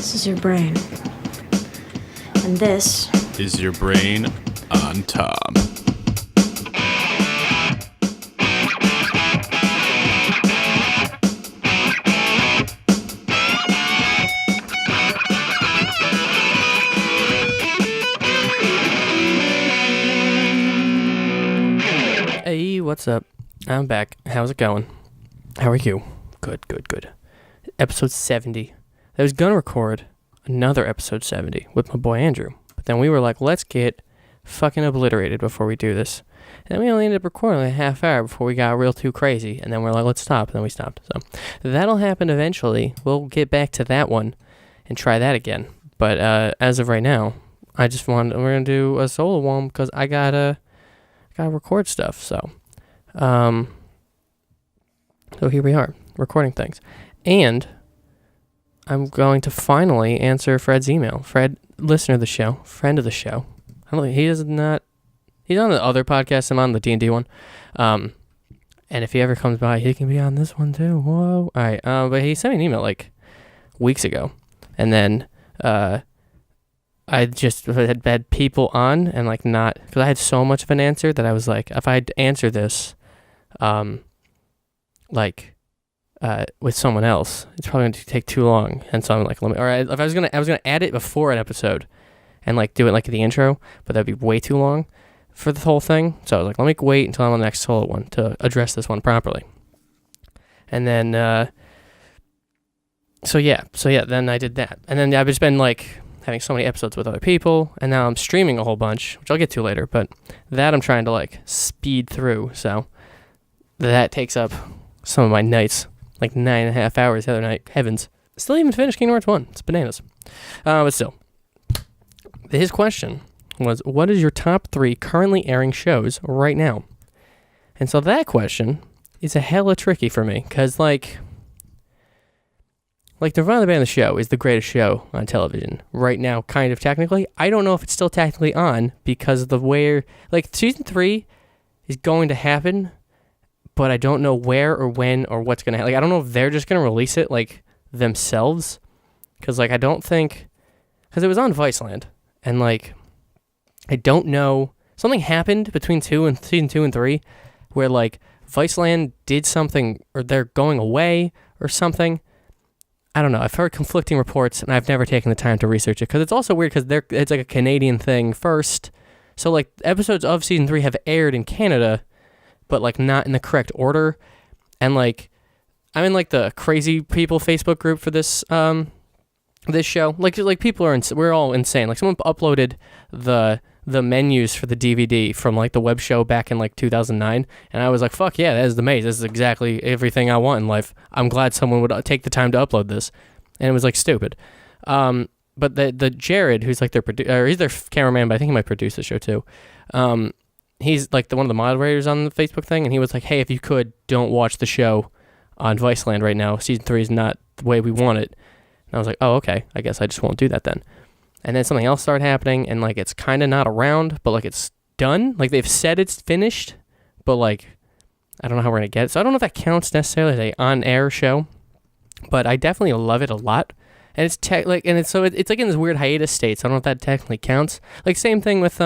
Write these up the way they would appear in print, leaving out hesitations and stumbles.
This is your brain. And this is your brain on Tom. Hey, what's up? I'm back. How's it going? How are you? Good. Episode 70. I was gonna record another episode 70 with my boy Andrew, but then we were like, let's get fucking obliterated before we do this. And then we only ended up recording like a half hour before we got real too crazy, and then we're like, let's stop, and then we stopped. So that'll happen eventually. We'll get back to that one and try that again. But as of right now, we're gonna do a solo one because I gotta record stuff. So here we are, recording things. And I'm going to finally answer Fred's email. Fred, listener of the show, friend of the show. He's on the other podcast. I'm on the D&D one. And if he ever comes by, he can be on this one too. Whoa. All right. But he sent me an email like weeks ago. And then I just had people on and like not, because I had so much of an answer that I was like, if I had to answer this, with someone else, it's probably going to take too long. And so I'm like, if I was going to add it before an episode and like do it like the intro, but that'd be way too long for the whole thing. So I was like, let me wait until I'm on the next solo one to address this one properly. And then, then I did that. And then I've just been like having so many episodes with other people, and now I'm streaming a whole bunch, which I'll get to later, but that I'm trying to like speed through. So that takes up some of my nights, like 9.5 hours the other night. Heavens. Still even finished Kingdom Hearts 1. It's bananas. But still. His question was, what is your top 3 currently airing shows right now? And so that question is a hella tricky for me, because like Nirvana the Band, the show is the greatest show on television right now, kind of technically. I don't know if it's still technically on because of the where, like season 3 is going to happen, but I don't know where or when or what's going to happen. Like, I don't know if they're just going to release it, like, themselves. Because, like, I don't think... Because it was on Viceland. And, like, I don't know... Something happened between season 2 and 3 where, like, Viceland did something, or they're going away or something. I don't know. I've heard conflicting reports, and I've never taken the time to research it. Because it's also weird because it's, like, a Canadian thing first. So, like, episodes of season 3 have aired in Canada, but like not in the correct order. And like I'm in like the crazy people Facebook group for this this show. Like people are we're all insane. Like someone uploaded the menus for the DVD from like the web show back in like 2009, and I was like, fuck yeah, that is the maze. This is exactly everything I want in life. I'm glad someone would take the time to upload this. And it was like stupid. But the Jared, who's like their producer, or he's their cameraman, but I think he might produce the show too. He's like one of the moderators on the Facebook thing, and he was like, hey, if you could, don't watch the show on Viceland right now. Season 3 is not the way we want it. And I was like, oh, okay, I guess I just won't do that then. And then something else started happening, and like it's kind of not around, but like it's done. Like they've said it's finished, but like I don't know how we're going to get it. So I don't know if that counts necessarily as a on-air show, but I definitely love it a lot. And it's it's like in this weird hiatus state, so I don't know if that technically counts. Like same thing with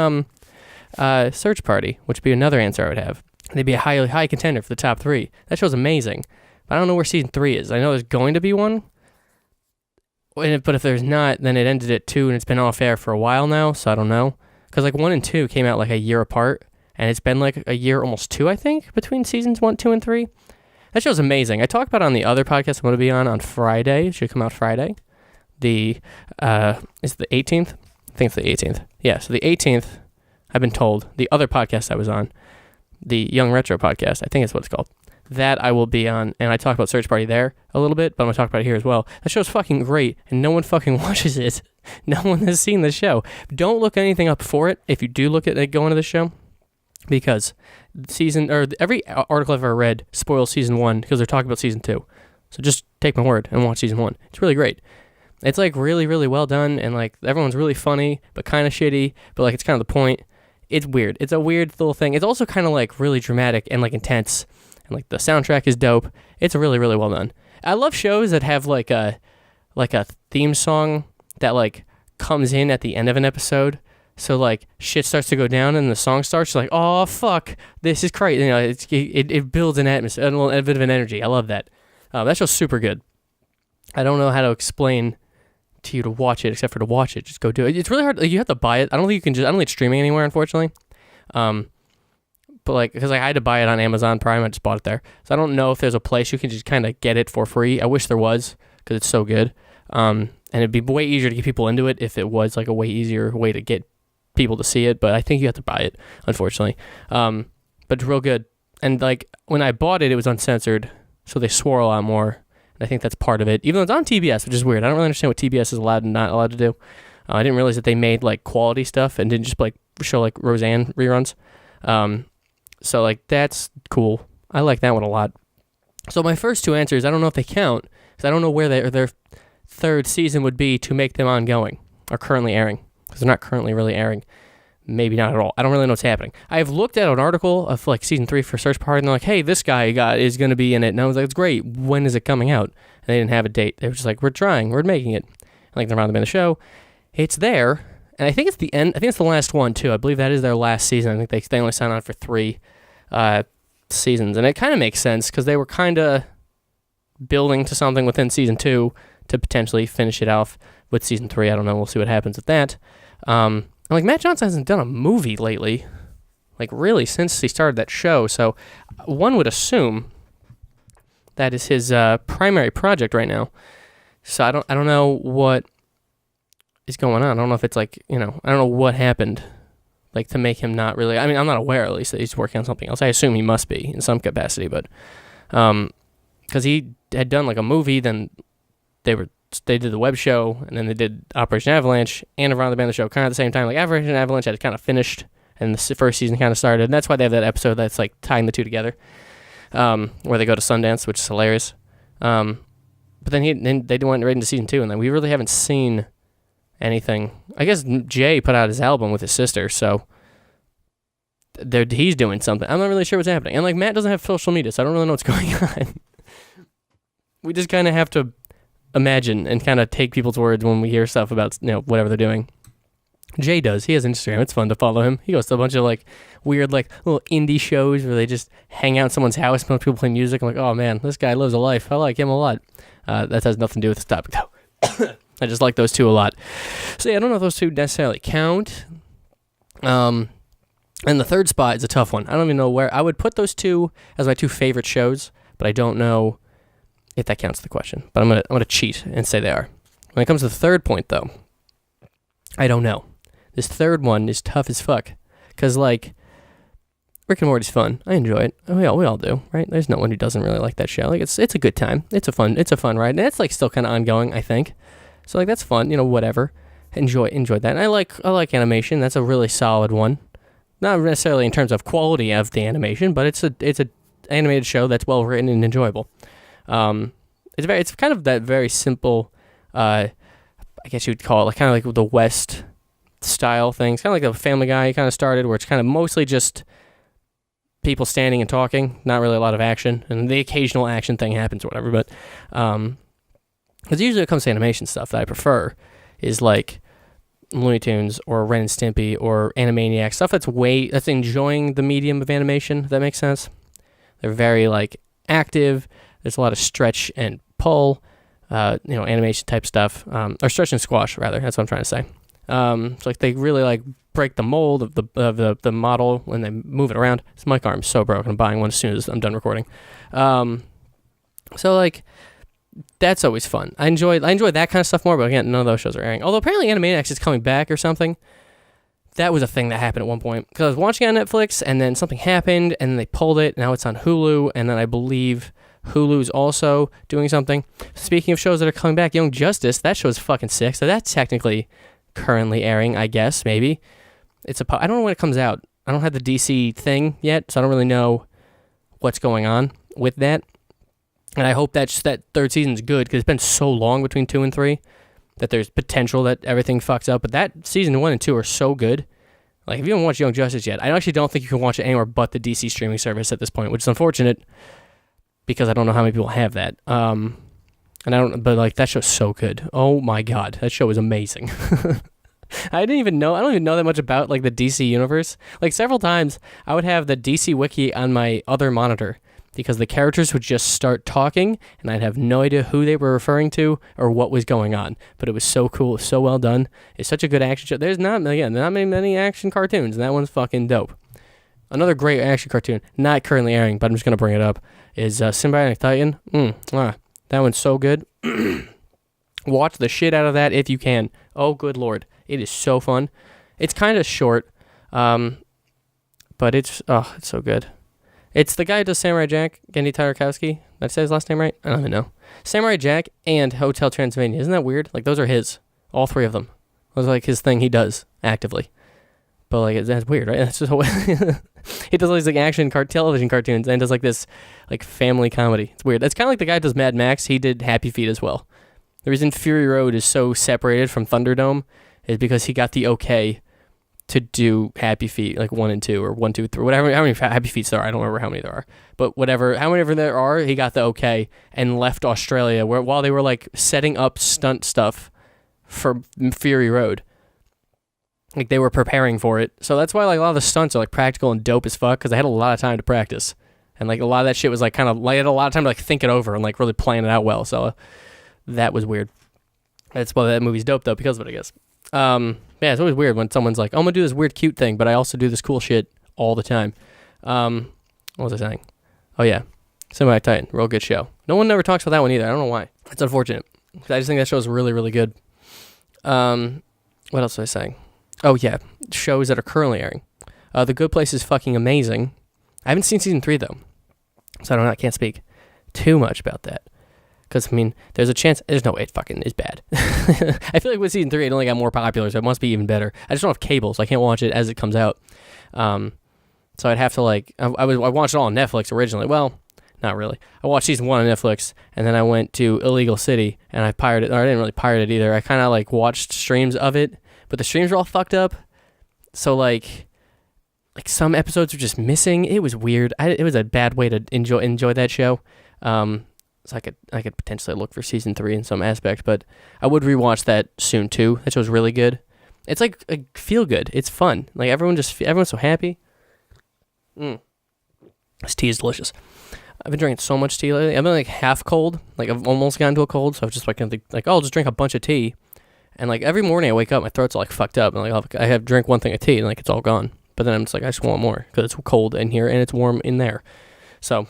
Search Party, which would be another answer I would have. They'd be a high contender for the top 3. That show's amazing, but I don't know where season 3 is. I know there's going to be one, but if there's not, then it ended at 2, and it's been off air for a while now, so I don't know. Because like 1 and 2 came out like a year apart, and it's been like a year, almost 2, I think, between seasons 1, 2, and 3. That show's amazing. I talked about it on the other podcast I'm going to be on Friday. It should come out Friday. Is it the 18th? I think it's the 18th. Yeah, so the 18th, I've been told, the other podcast I was on, the Young Retro podcast, I think that's what it's called, that I will be on, and I talk about Search Party there a little bit, but I'm going to talk about it here as well. That show's fucking great, and no one fucking watches it. No one has seen the show. Don't look anything up for it if you do look at it going to the show, because every article I've ever read spoils season 1 because they're talking about season 2. So just take my word and watch season 1. It's really great. It's like really, really well done, and like everyone's really funny, but kind of shitty, but like it's kind of the point. It's weird. It's a weird little thing. It's also kind of like really dramatic and like intense, and like the soundtrack is dope. It's really, really well done. I love shows that have like a like a theme song that like comes in at the end of an episode. So like shit starts to go down and the song starts. You're like, oh fuck, this is crazy. You know, it builds an atmosphere, a bit of an energy. I love that. That show's super good. I don't know how to explain to you to watch it except for to watch it. Just go do it. It's really hard. Like, you have to buy it. I don't think you can just. I don't think it's streaming anywhere, unfortunately. But like, because like I had to buy it on Amazon Prime, I just bought it there. So I don't know if there's a place you can just kind of get it for free. I wish there was, because it's so good. And it'd be way easier to get people into it if it was like a way easier way to get people to see it. But I think you have to buy it, unfortunately. But it's real good. And like when I bought it, it was uncensored, so they swore a lot more. And I think that's part of it. Even though it's on TBS, which is weird. I don't really understand what TBS is allowed and not allowed to do. I didn't realize that they made like quality stuff and didn't just like show like Roseanne reruns. So like that's cool. I like that one a lot. So my first two answers, I don't know if they count because I don't know where their third season would be to make them ongoing or currently airing, because they're not currently really airing. Maybe not at all. I don't really know what's happening. I've looked at an article of like season 3 for Search Party, and they're like, hey, this guy is going to be in it. And I was like, it's great. When is it coming out? And they didn't have a date. They were just like, we're trying. We're making it. Like they're around the show. It's there. And I think it's the end. I think it's the last one, too. I believe that is their last season. I think they only signed on for 3 seasons. And it kind of makes sense because they were kind of building to something within season 2 to potentially finish it off with season 3. I don't know. We'll see what happens with that. And like Matt Johnson hasn't done a movie lately, like really since he started that show. So one would assume that is his primary project right now. So I don't know what is going on. I don't know if it's like, I don't know what happened, like to make him not really. I mean, I'm not aware at least that he's working on something else. I assume he must be in some capacity, but because he had done like a movie, then they did the web show, and then they did Operation Avalanche and Around the Band the show kind of at the same time. Like Operation Avalanche had kind of finished, and the first season kind of started, and that's why they have that episode that's like tying the two together, where they go to Sundance, which is hilarious. But then they went right into season 2, and then we really haven't seen anything. I guess Jay put out his album with his sister, so he's doing something. I'm not really sure what's happening. And like Matt doesn't have social media, so I don't really know what's going on. We just kind of have to imagine and kind of take people's words when we hear stuff about whatever they're doing. Jay does. He has Instagram. It's fun to follow him. He goes to a bunch of like weird like little indie shows where they just hang out in someone's house and people play music. I'm like, oh man, this guy lives a life. I like him a lot. That has nothing to do with this topic though. I just like those two a lot. So yeah, I don't know if those two necessarily count. And the third spot is a tough one. I don't even know where. I would put those two as my 2 favorite shows, but I don't know if that counts the question. But I'm gonna cheat and say they are. When it comes to the third point, though, I don't know. This third one is tough as fuck. Because, like, Rick and Morty's fun. I enjoy it. We all do, right? There's no one who doesn't really like that show. Like, it's a good time. It's a fun ride. And it's, like, still kind of ongoing, I think. So, like, that's fun. Whatever. Enjoy that. And I like animation. That's a really solid one. Not necessarily in terms of quality of the animation, but it's a animated show that's well written and enjoyable. It's kind of that very simple, I guess you'd call it like kind of like the West style thing. It's kind of like the Family Guy kind of started, where it's kind of mostly just people standing and talking, not really a lot of action, and the occasional action thing happens or whatever. But because usually when it comes to animation stuff that I prefer is like Looney Tunes or Ren and Stimpy or Animaniacs, stuff that's enjoying the medium of animation, if that makes sense. They're very like active. There's a lot of stretch and pull, animation type stuff, or stretch and squash rather. That's what I'm trying to say. So like they really like break the mold of the model when they move it around. This mic arm's so broken. I'm buying one as soon as I'm done recording. So like that's always fun. I enjoy that kind of stuff more, but again, none of those shows are airing. Although apparently Animaniacs is coming back or something. That was a thing that happened at one point because I was watching on Netflix and then something happened and then they pulled it. Now it's on Hulu, and then I believe Hulu's also doing something. Speaking of shows that are coming back, Young Justice, that show's fucking sick. So that's technically currently airing, I guess, maybe. I don't know when it comes out. I don't have the DC thing yet, so I don't really know what's going on with that. And I hope that third season's good because it's been so long between 2 and 3 that there's potential that everything fucks up. But that season 1 and 2 are so good. Like, if you haven't watched Young Justice yet, I actually don't think you can watch it anywhere but the DC streaming service at this point, which is unfortunate because I don't know how many people have that. And but like that show's so good. Oh my god, that show is amazing. I don't even know that much about like the DC universe. Like several times I would have the DC wiki on my other monitor because the characters would just start talking and I'd have no idea who they were referring to or what was going on. But it was so cool, so well done. It's such a good action show. There's not many action cartoons, and that one's fucking dope. Another great action cartoon, not currently airing, but I'm just gonna bring it up, is Symbiotic Titan. That one's so good. Watch the shit out of that if you can. Oh, good lord. It is so fun. It's kind of short, but it's so good. It's the guy who does Samurai Jack, Gendy Tartakovsky. Did I say his last name right? I don't even know. Samurai Jack and Hotel Transylvania. Isn't that weird? Like, those are his. All three of them. Those are like his thing he does actively. But like, that's weird, right? That's just he does all these like action television cartoons and does like this like family comedy. It's weird. That's kind of like the guy who does Mad Max. He did Happy Feet as well. The reason Fury Road is so separated from Thunderdome is because he got the okay to do Happy Feet, like 1 and 2, or 1, 2, 3, whatever, how many Happy Feets there are. I don't remember how many there are. But however there are, he got the okay and left Australia while they were like setting up stunt stuff for Fury Road. Like they were preparing for it. So that's why like a lot of the stunts are like practical and dope as fuck because they had a lot of time to practice. And like a lot of that shit was like kind of, like, I had a lot of time to like think it over and like really plan it out well. So that was weird. That's why that movie's dope though, because of it, I guess. Yeah, it's always weird when someone's like, oh, I'm gonna do this weird cute thing, but I also do this cool shit all the time. What was I saying? Oh yeah, Symbiotic Titan, real good show. No one ever talks about that one either. I don't know why. It's unfortunate. I just think that show is really, really good. What else was I saying? Oh yeah, shows that are currently airing. The Good Place is fucking amazing. I haven't seen season 3 though, so I can't speak too much about that. Because, I mean, there's a chance, there's no way it fucking is bad. I feel like with season 3, it only got more popular, so it must be even better. I just don't have cable, so I can't watch it as it comes out. So I'd have to, like, I watched it all on Netflix originally. Well, not really. I watched season 1 on Netflix, and then I went to Illegal City, and I pirated, or I didn't really pirate it either. I kind of, like, watched streams of it, but the streams were all fucked up. So, like some episodes were just missing. It was weird. It was a bad way to enjoy that show. So I could potentially look for season 3 in some aspect, but I would rewatch that soon too. That show's really good. It's like feel good. It's fun. Like everyone's so happy. This tea is delicious. I've been drinking so much tea lately. I've been like half cold. Like I've almost gotten to a cold, so I've just like I'll just drink a bunch of tea, and like every morning I wake up, my throat's all like fucked up, and like I have drink one thing of tea, and like it's all gone. But then I'm just like I just want more because it's cold in here and it's warm in there, so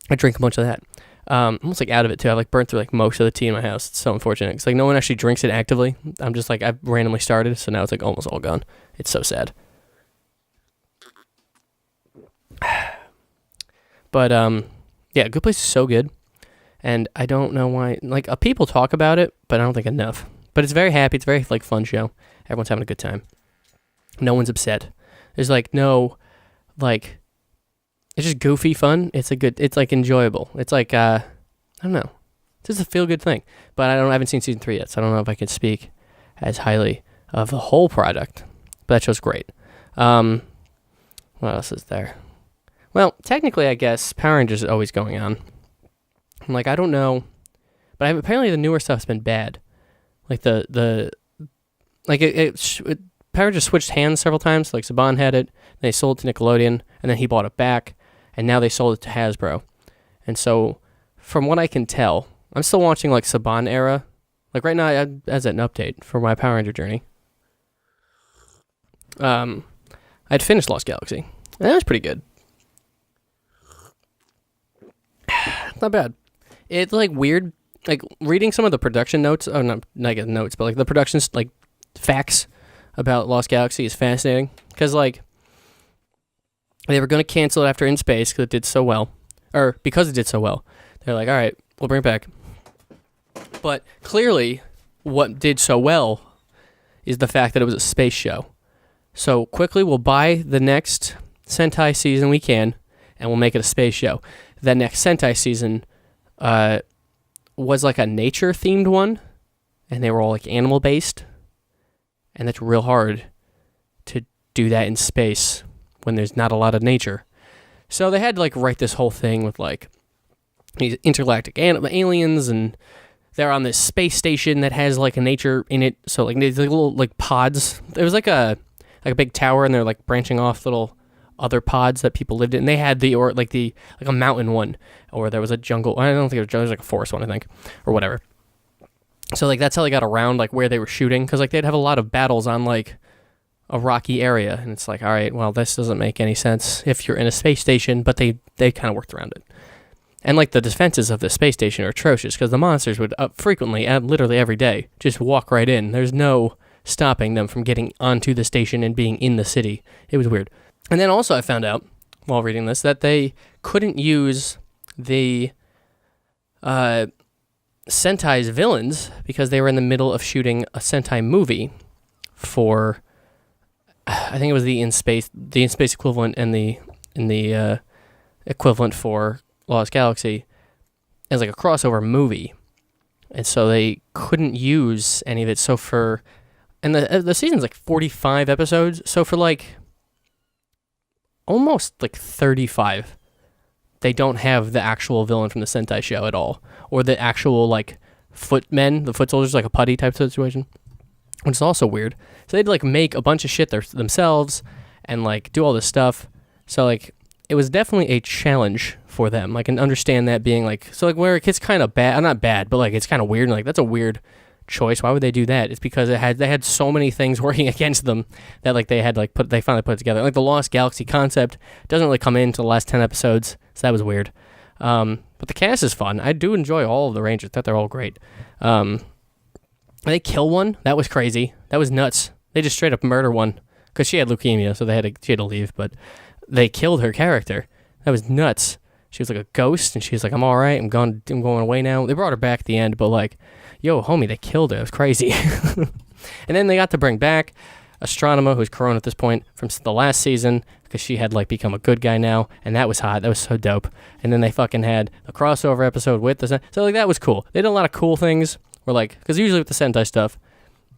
I drink a bunch of that. I'm almost like out of it too. I like burnt through like most of the tea in my house. It's so unfortunate. It's like no one actually drinks it actively. I'm just like I've randomly started, so now it's like almost all gone. It's so sad. But yeah, Good Place is so good, and I don't know why. Like people talk about it, but I don't think enough. But it's very happy. It's a very like fun show. Everyone's having a good time. No one's upset. There's like no like. It's just goofy fun. It's like enjoyable. It's like, I don't know. It's just a feel-good thing. But I haven't seen season 3 yet, so I don't know if I can speak as highly of the whole product. But that show's great. What else is there? Well, technically, I guess Power Rangers is always going on. Like, I don't know. But apparently the newer stuff's been bad. Like, Power Rangers switched hands several times. Like, Saban had it, then they sold it to Nickelodeon, and then he bought it back. And now they sold it to Hasbro. And so, from what I can tell, I'm still watching, like, Saban era. Like, right now, as an update for my Power Ranger journey. I'd finished Lost Galaxy. And that was pretty good. Not bad. It's, like, weird. Like, reading some of the production notes. Oh, not notes, but, like, the production, like, facts about Lost Galaxy is fascinating. Because, like, they were going to cancel it after In Space because it did so well. Or because it did so well. They're like, all right, we'll bring it back. But clearly, what did so well is the fact that it was a space show. So quickly, we'll buy the next Sentai season we can, and we'll make it a space show. The next Sentai season was like a nature-themed one, and they were all like animal-based. And that's real hard to do that in space when there's not a lot of nature. So they had to like write this whole thing with like these intergalactic aliens and they're on this space station that has like a nature in it. So like there's like little like pods. There was like a big tower, and they're like branching off little other pods that people lived in. And they had like a mountain one, or there was a jungle. I don't think it was a jungle, it was like a forest one, I think, or whatever. So like that's how they got around like where they were shooting, because like they'd have a lot of battles on like a rocky area, and it's like, all right, well, this doesn't make any sense if you're in a space station, but they kind of worked around it. And like the defenses of the space station are atrocious, because the monsters would frequently, literally every day, just walk right in. There's no stopping them from getting onto the station and being in the city. It was weird. And then also I found out while reading this that they couldn't use the Sentai's villains because they were in the middle of shooting a Sentai movie for, I think it was the in space equivalent, and the equivalent for Lost Galaxy as like a crossover movie, and so they couldn't use any of it. So and the season's like 45 episodes, so for like almost like 35, they don't have the actual villain from the Sentai show at all, or the actual like footmen, the foot soldiers, like a putty type situation, which is also weird. So they'd like make a bunch of shit themselves and like do all this stuff. So like it was definitely a challenge for them. I can understand that being like, so like where it gets kind of bad, not bad, but like it's kind of weird. And like that's a weird choice. Why would they do that? It's because they had so many things working against them that like they finally put it together. Like the Lost Galaxy concept doesn't really come into the last 10 episodes, so that was weird. But the cast is fun. I do enjoy all of the Rangers. I thought they're all great. They kill one. That was crazy. That was nuts. They just straight up murder one because she had leukemia, so she had to leave. But they killed her character. That was nuts. She was like a ghost, and she was like, "I'm all right. I'm going away now." They brought her back at the end, but like, yo, homie, they killed her. It was crazy. And then they got to bring back Astronema, who's Corona at this point, from the last season, because she had like become a good guy now, and that was hot. That was so dope. And then they fucking had a crossover episode with the so like that was cool. They did a lot of cool things. Where like, because usually with the Sentai stuff,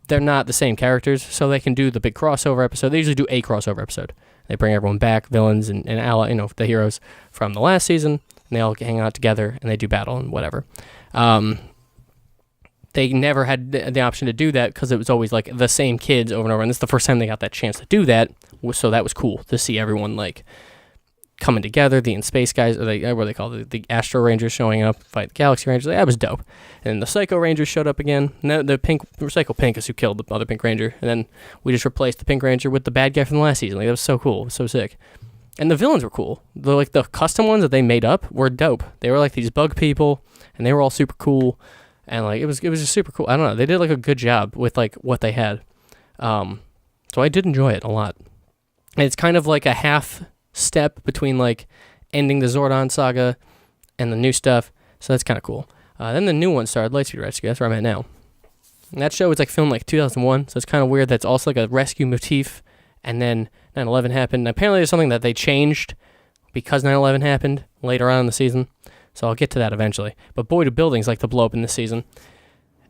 they're not the same characters, so they can do the big crossover episode. They usually do a crossover episode. They bring everyone back, villains and ally, the heroes from the last season, and they all hang out together and they do battle and whatever. They never had the option to do that because it was always like the same kids over and over, and this is the first time they got that chance to do that. So that was cool to see everyone like coming together. The in-space guys, or what they call the Astro Rangers showing up, fight the Galaxy Rangers. That was dope. And the Psycho Rangers showed up again. No, the Psycho Pink is who killed the other Pink Ranger, and then we just replaced the Pink Ranger with the bad guy from the last season. Like, that was so cool. It was so sick. And the villains were cool. The custom ones that they made up were dope. They were like these bug people, and they were all super cool. And like it was just super cool. I don't know. They did like a good job with like what they had. So I did enjoy it a lot. And it's kind of like a half step between like ending the Zordon saga and the new stuff. So that's kind of cool. Then the new one started, Lightspeed Rescue. That's where I'm at now. And that show was like filmed like 2001. So it's kind of weird. That's also like a rescue motif. And then 9/11 happened. Apparently, it's something that they changed because 9/11 happened later on in the season. So I'll get to that eventually. But boy, do buildings like to blow up in this season.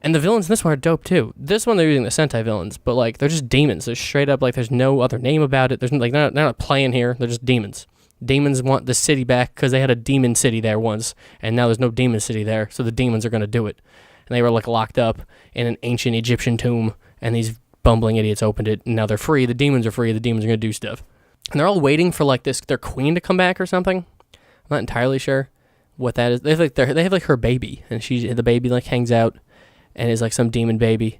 And the villains in this one are dope too. This one they're using the Sentai villains, but like they're just demons. They're straight up like there's no other name about it. There's like they're not playing here. They're just demons. Demons want the city back because they had a demon city there once, and now there's no demon city there. So the demons are gonna do it. And they were like locked up in an ancient Egyptian tomb, and these bumbling idiots opened it, and now they're free. The demons are free. The demons are gonna do stuff, and they're all waiting for like their queen to come back or something. I'm not entirely sure what that is. They have like her baby, and the baby like hangs out and is like some demon baby.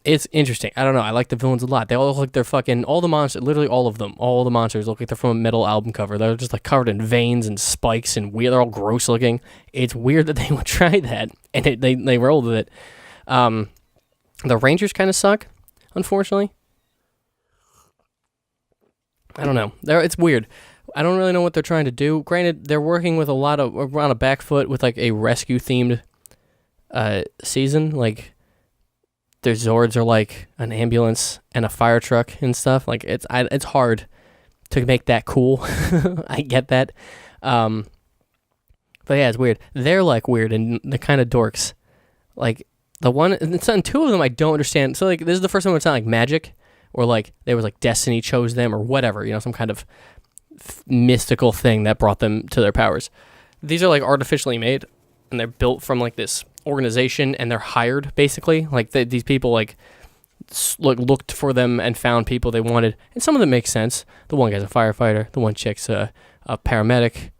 It's interesting. I don't know. I like the villains a lot. They all look like they're fucking, all the monsters, literally all of them, all the monsters look like they're from a metal album cover. They're just like covered in veins and spikes and weird. They're all gross looking. It's weird that they would try that, and they rolled with it. The Rangers kind of suck, unfortunately. I don't know. It's weird. I don't really know what they're trying to do. Granted, they're working with on a back foot with like a rescue themed season. Like their Zords are like an ambulance and a fire truck and stuff. Like it's hard to make that cool. I get that. But yeah, it's weird. They're like weird and the kind of dorks. Like two of them I don't understand. So like this is the first time it's not like magic or like there was like destiny chose them or whatever, some kind of mystical thing that brought them to their powers. These are like artificially made, and they're built from like this organization and they're hired basically. Like these people like looked for them and found people they wanted, and some of them make sense. The one guy's a firefighter, the one chick's a paramedic,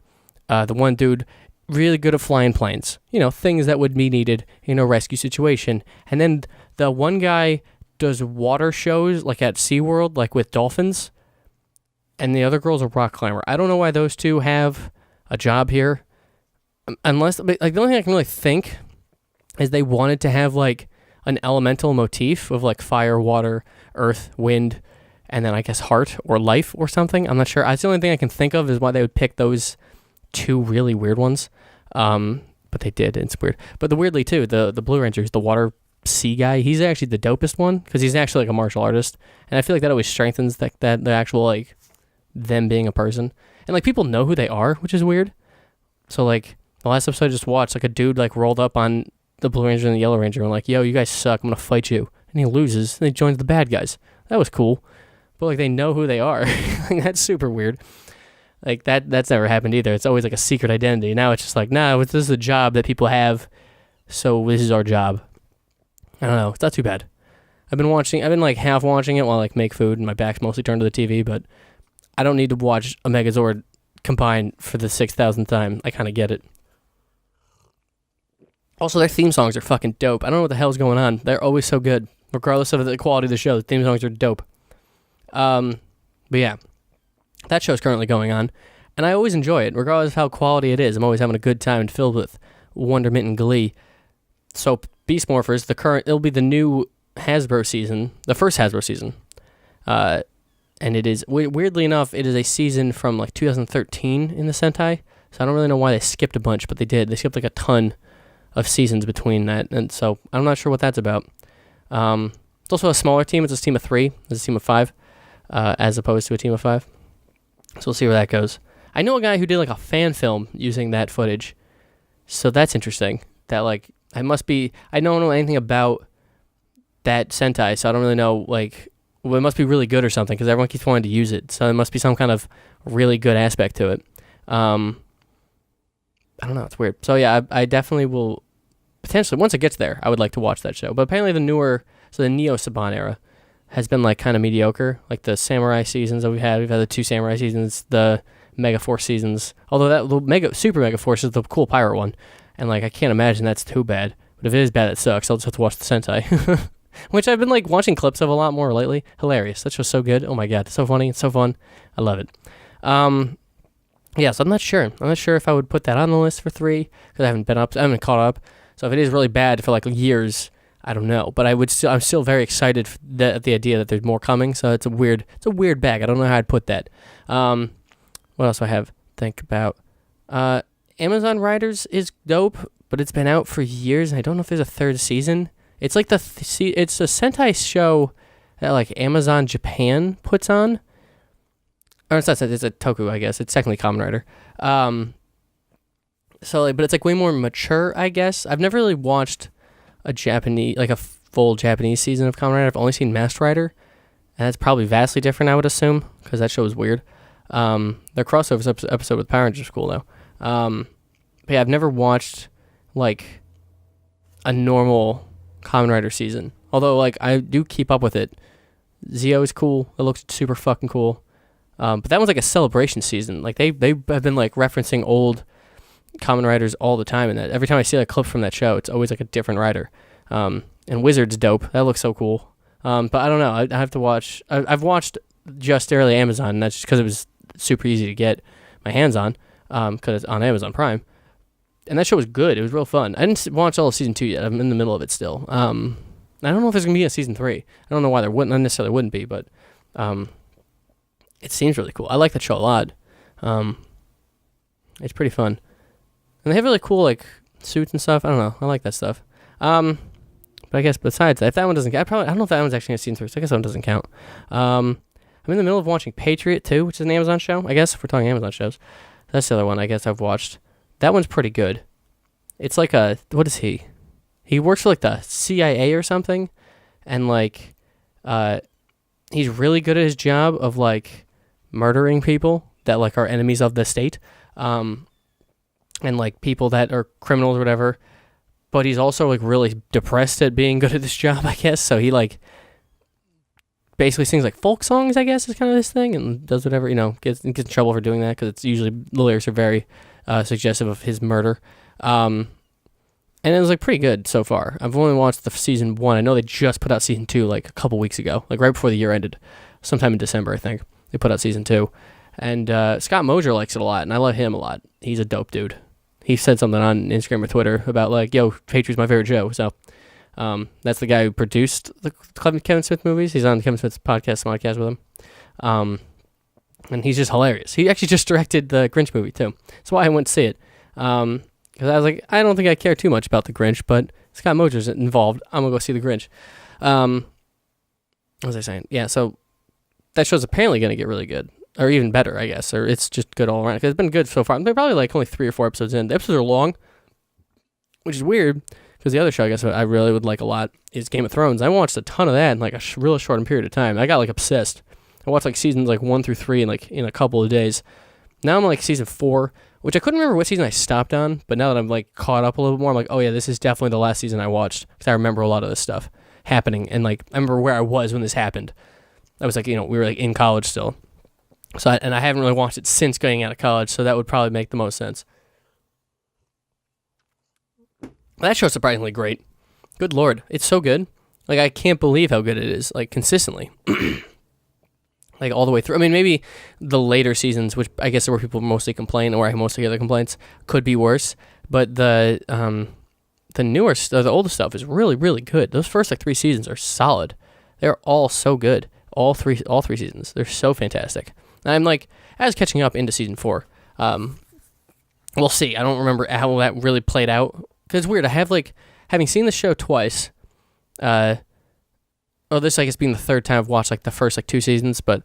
the one dude really good at flying planes, things that would be needed in a rescue situation. And then the one guy does water shows like at SeaWorld, like with dolphins, and the other girl's a rock climber. I don't know why those two have a job here, unless like the only thing I can really think is they wanted to have like an elemental motif of like fire, water, earth, wind, and then I guess heart or life or something. I'm not sure. That's the only thing I can think of is why they would pick those two really weird ones. But they did. It's weird. But weirdly too, the Blue Ranger, who's the water sea guy, he's actually the dopest one because he's actually like a martial artist, and I feel like that always strengthens that the actual like them being a person, and like people know who they are, which is weird. So like the last episode I just watched, like a dude like rolled up on the Blue Ranger and the Yellow Ranger and like, yo, you guys suck, I'm gonna fight you, and he loses and he joins the bad guys. That was cool, but like they know who they are. Like, that's super weird. Like that's never happened either. It's always like a secret identity. Now it's just like, nah, this is a job that people have, so this is our job. I don't know. It's not too bad. I've been like half watching it while I like make food and my back's mostly turned to the TV, but I don't need to watch a Megazord combined for the 6,000th time. I kind of get it. Also, their theme songs are fucking dope. I don't know what the hell's going on. They're always so good. Regardless of the quality of the show, the theme songs are dope. But yeah, that show's currently going on, and I always enjoy it, regardless of how quality it is. I'm always having a good time and filled with wonderment and glee. So Beast Morphers, it'll be the new Hasbro season, the first Hasbro season. And it is, weirdly enough, it is a season from like 2013 in the Sentai, so I don't really know why they skipped a bunch, but they did. They skipped like a ton of seasons between that, and so I'm not sure what that's about. It's also a smaller team. It's a team of 3. It's a team of 5, as opposed to a team of 5. So we'll see where that goes. I know a guy who did like a fan film using that footage, so that's interesting. That like, I don't know anything about that Sentai, so I don't really know, like, well, it must be really good or something, because everyone keeps wanting to use it, so there must be some kind of really good aspect to it. I don't know, it's weird. So yeah, I definitely will, potentially, once it gets there, I would like to watch that show. But apparently the Neo Saban era has been like kind of mediocre, like the Samurai seasons that we've had the 2 Samurai seasons, the Mega Force seasons, although the Super Mega Force is the cool pirate one, and like I can't imagine that's too bad, but if it is bad, it sucks. I'll just have to watch the Sentai. Which I've been like watching clips of a lot more lately. Hilarious. That show's so good. Oh my god, it's so funny. It's so fun. I love it. Yeah, so I'm not sure. I'm not sure if I would put that on the list for 3 because I haven't caught up. So if it is really bad for like years, I don't know. But I'm still very excited at the idea that there's more coming. So it's a weird bag. I don't know how I'd put that. What else do I have to think about? Amazon Riders is dope, but it's been out for years, and I don't know if there's a 3rd season. It's like it's a Sentai show that like Amazon Japan puts on. Or it's not, it's a Toku, I guess. It's technically Kamen Rider. So like, but it's like way more mature, I guess. I've never really watched a full Japanese season of Kamen Rider. I've only seen Masked Rider, and that's probably vastly different, I would assume, because that show is weird. Their crossover episode with Power Rangers is cool though. But yeah, I've never watched like a normal Kamen Rider season. Although like I do keep up with it. Zio is cool. It looks super fucking cool. But that one's like a celebration season. Like they have been like referencing old Kamen Riders all the time, and that every time I see a clip from that show, it's always like a different rider. And Wizard's dope. That looks so cool. But I don't know. I have to watch. I've watched just early Amazon, and that's just because it was super easy to get my hands on, because it's on Amazon Prime. And that show was good. It was real fun. I didn't watch all of season 2 yet. I'm in the middle of it still. I don't know if there's gonna be a season 3. I don't know why there wouldn't be, but it seems really cool. I like that show a lot. It's pretty fun, and they have really cool like suits and stuff. I don't know. I like that stuff. But I guess besides that, if that one doesn't count, I don't know if that one's actually a season 3. So I guess that one doesn't count. I'm in the middle of watching Patriot 2, which is an Amazon show. I guess if we're talking Amazon shows, that's the other one I guess I've watched. That one's pretty good. It's like what is he? He works for like the CIA or something, and like he's really good at his job of like murdering people that like are enemies of the state, and like people that are criminals or whatever. but he's also like really depressed at being good at this job, I guess. So he like basically sings like folk songs, I guess, is kind of his thing, and does whatever, gets in trouble for doing that because it's usually the lyrics are very suggestive of his murder. And it was like pretty good so far. I've only watched the season 1. I know they just put out season 2 like a couple weeks ago, like right before the year ended, sometime in December, I think. They put out season 2. And Scott Mosier likes it a lot, and I love him a lot. He's a dope dude. He said something on Instagram or Twitter about like, yo, Patriot's my favorite show. So that's the guy who produced the Kevin Smith movies. He's on Kevin Smith's podcast with him. And he's just hilarious. He actually just directed the Grinch movie too. That's why I went to see it. Because I was like, I don't think I care too much about the Grinch, but Scott Mosier's involved. I'm going to go see the Grinch. What was I saying? Yeah, so that show's apparently going to get really good. Or even better, I guess. Or it's just good all around. Because it's been good so far. They're probably like only 3 or 4 episodes in. The episodes are long, which is weird. Because the other show I guess I really would like a lot is Game of Thrones. I watched a ton of that in like a real short period of time. I got like obsessed. I watched like seasons like 1 through 3 in a couple of days. Now I'm like season 4, which I couldn't remember what season I stopped on. But now that I'm like caught up a little bit more, I'm like, oh yeah, this is definitely the last season I watched. Because I remember a lot of this stuff happening. And like I remember where I was when this happened. I was like, we were like in college still. So I haven't really watched it since getting out of college, so that would probably make the most sense. That show's surprisingly great. Good Lord, it's so good. Like, I can't believe how good it is, like, consistently. Like, all the way through. I mean, maybe the later seasons, which I guess are where people mostly complain, or where I mostly hear the complaints, could be worse. But the newer stuff, the older stuff is really, really good. Those first, like, 3 seasons are solid. They're all so good. All three seasons. They're so fantastic. And I'm like, I was catching up into season 4. We'll see. I don't remember how that really played out. Because it's weird. I have like, having seen the show twice, this I guess being the 3rd time I've watched like the first like 2 seasons, but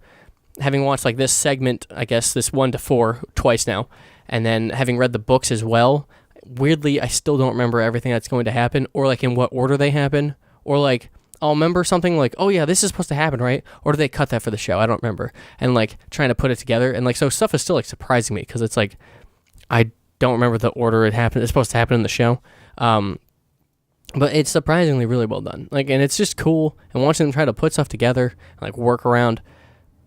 having watched like this segment, I guess this 1 to 4 twice now, and then having read the books as well, weirdly, I still don't remember everything that's going to happen, or like in what order they happen, or like, I'll remember something like, oh yeah, this is supposed to happen, right? Or do they cut that for the show? I don't remember. And like trying to put it together. And like, so stuff is still like surprising me because it's like, I don't remember the order it's supposed to happen in the show. But it's surprisingly really well done. Like, and it's just cool. And watching them try to put stuff together, and like work around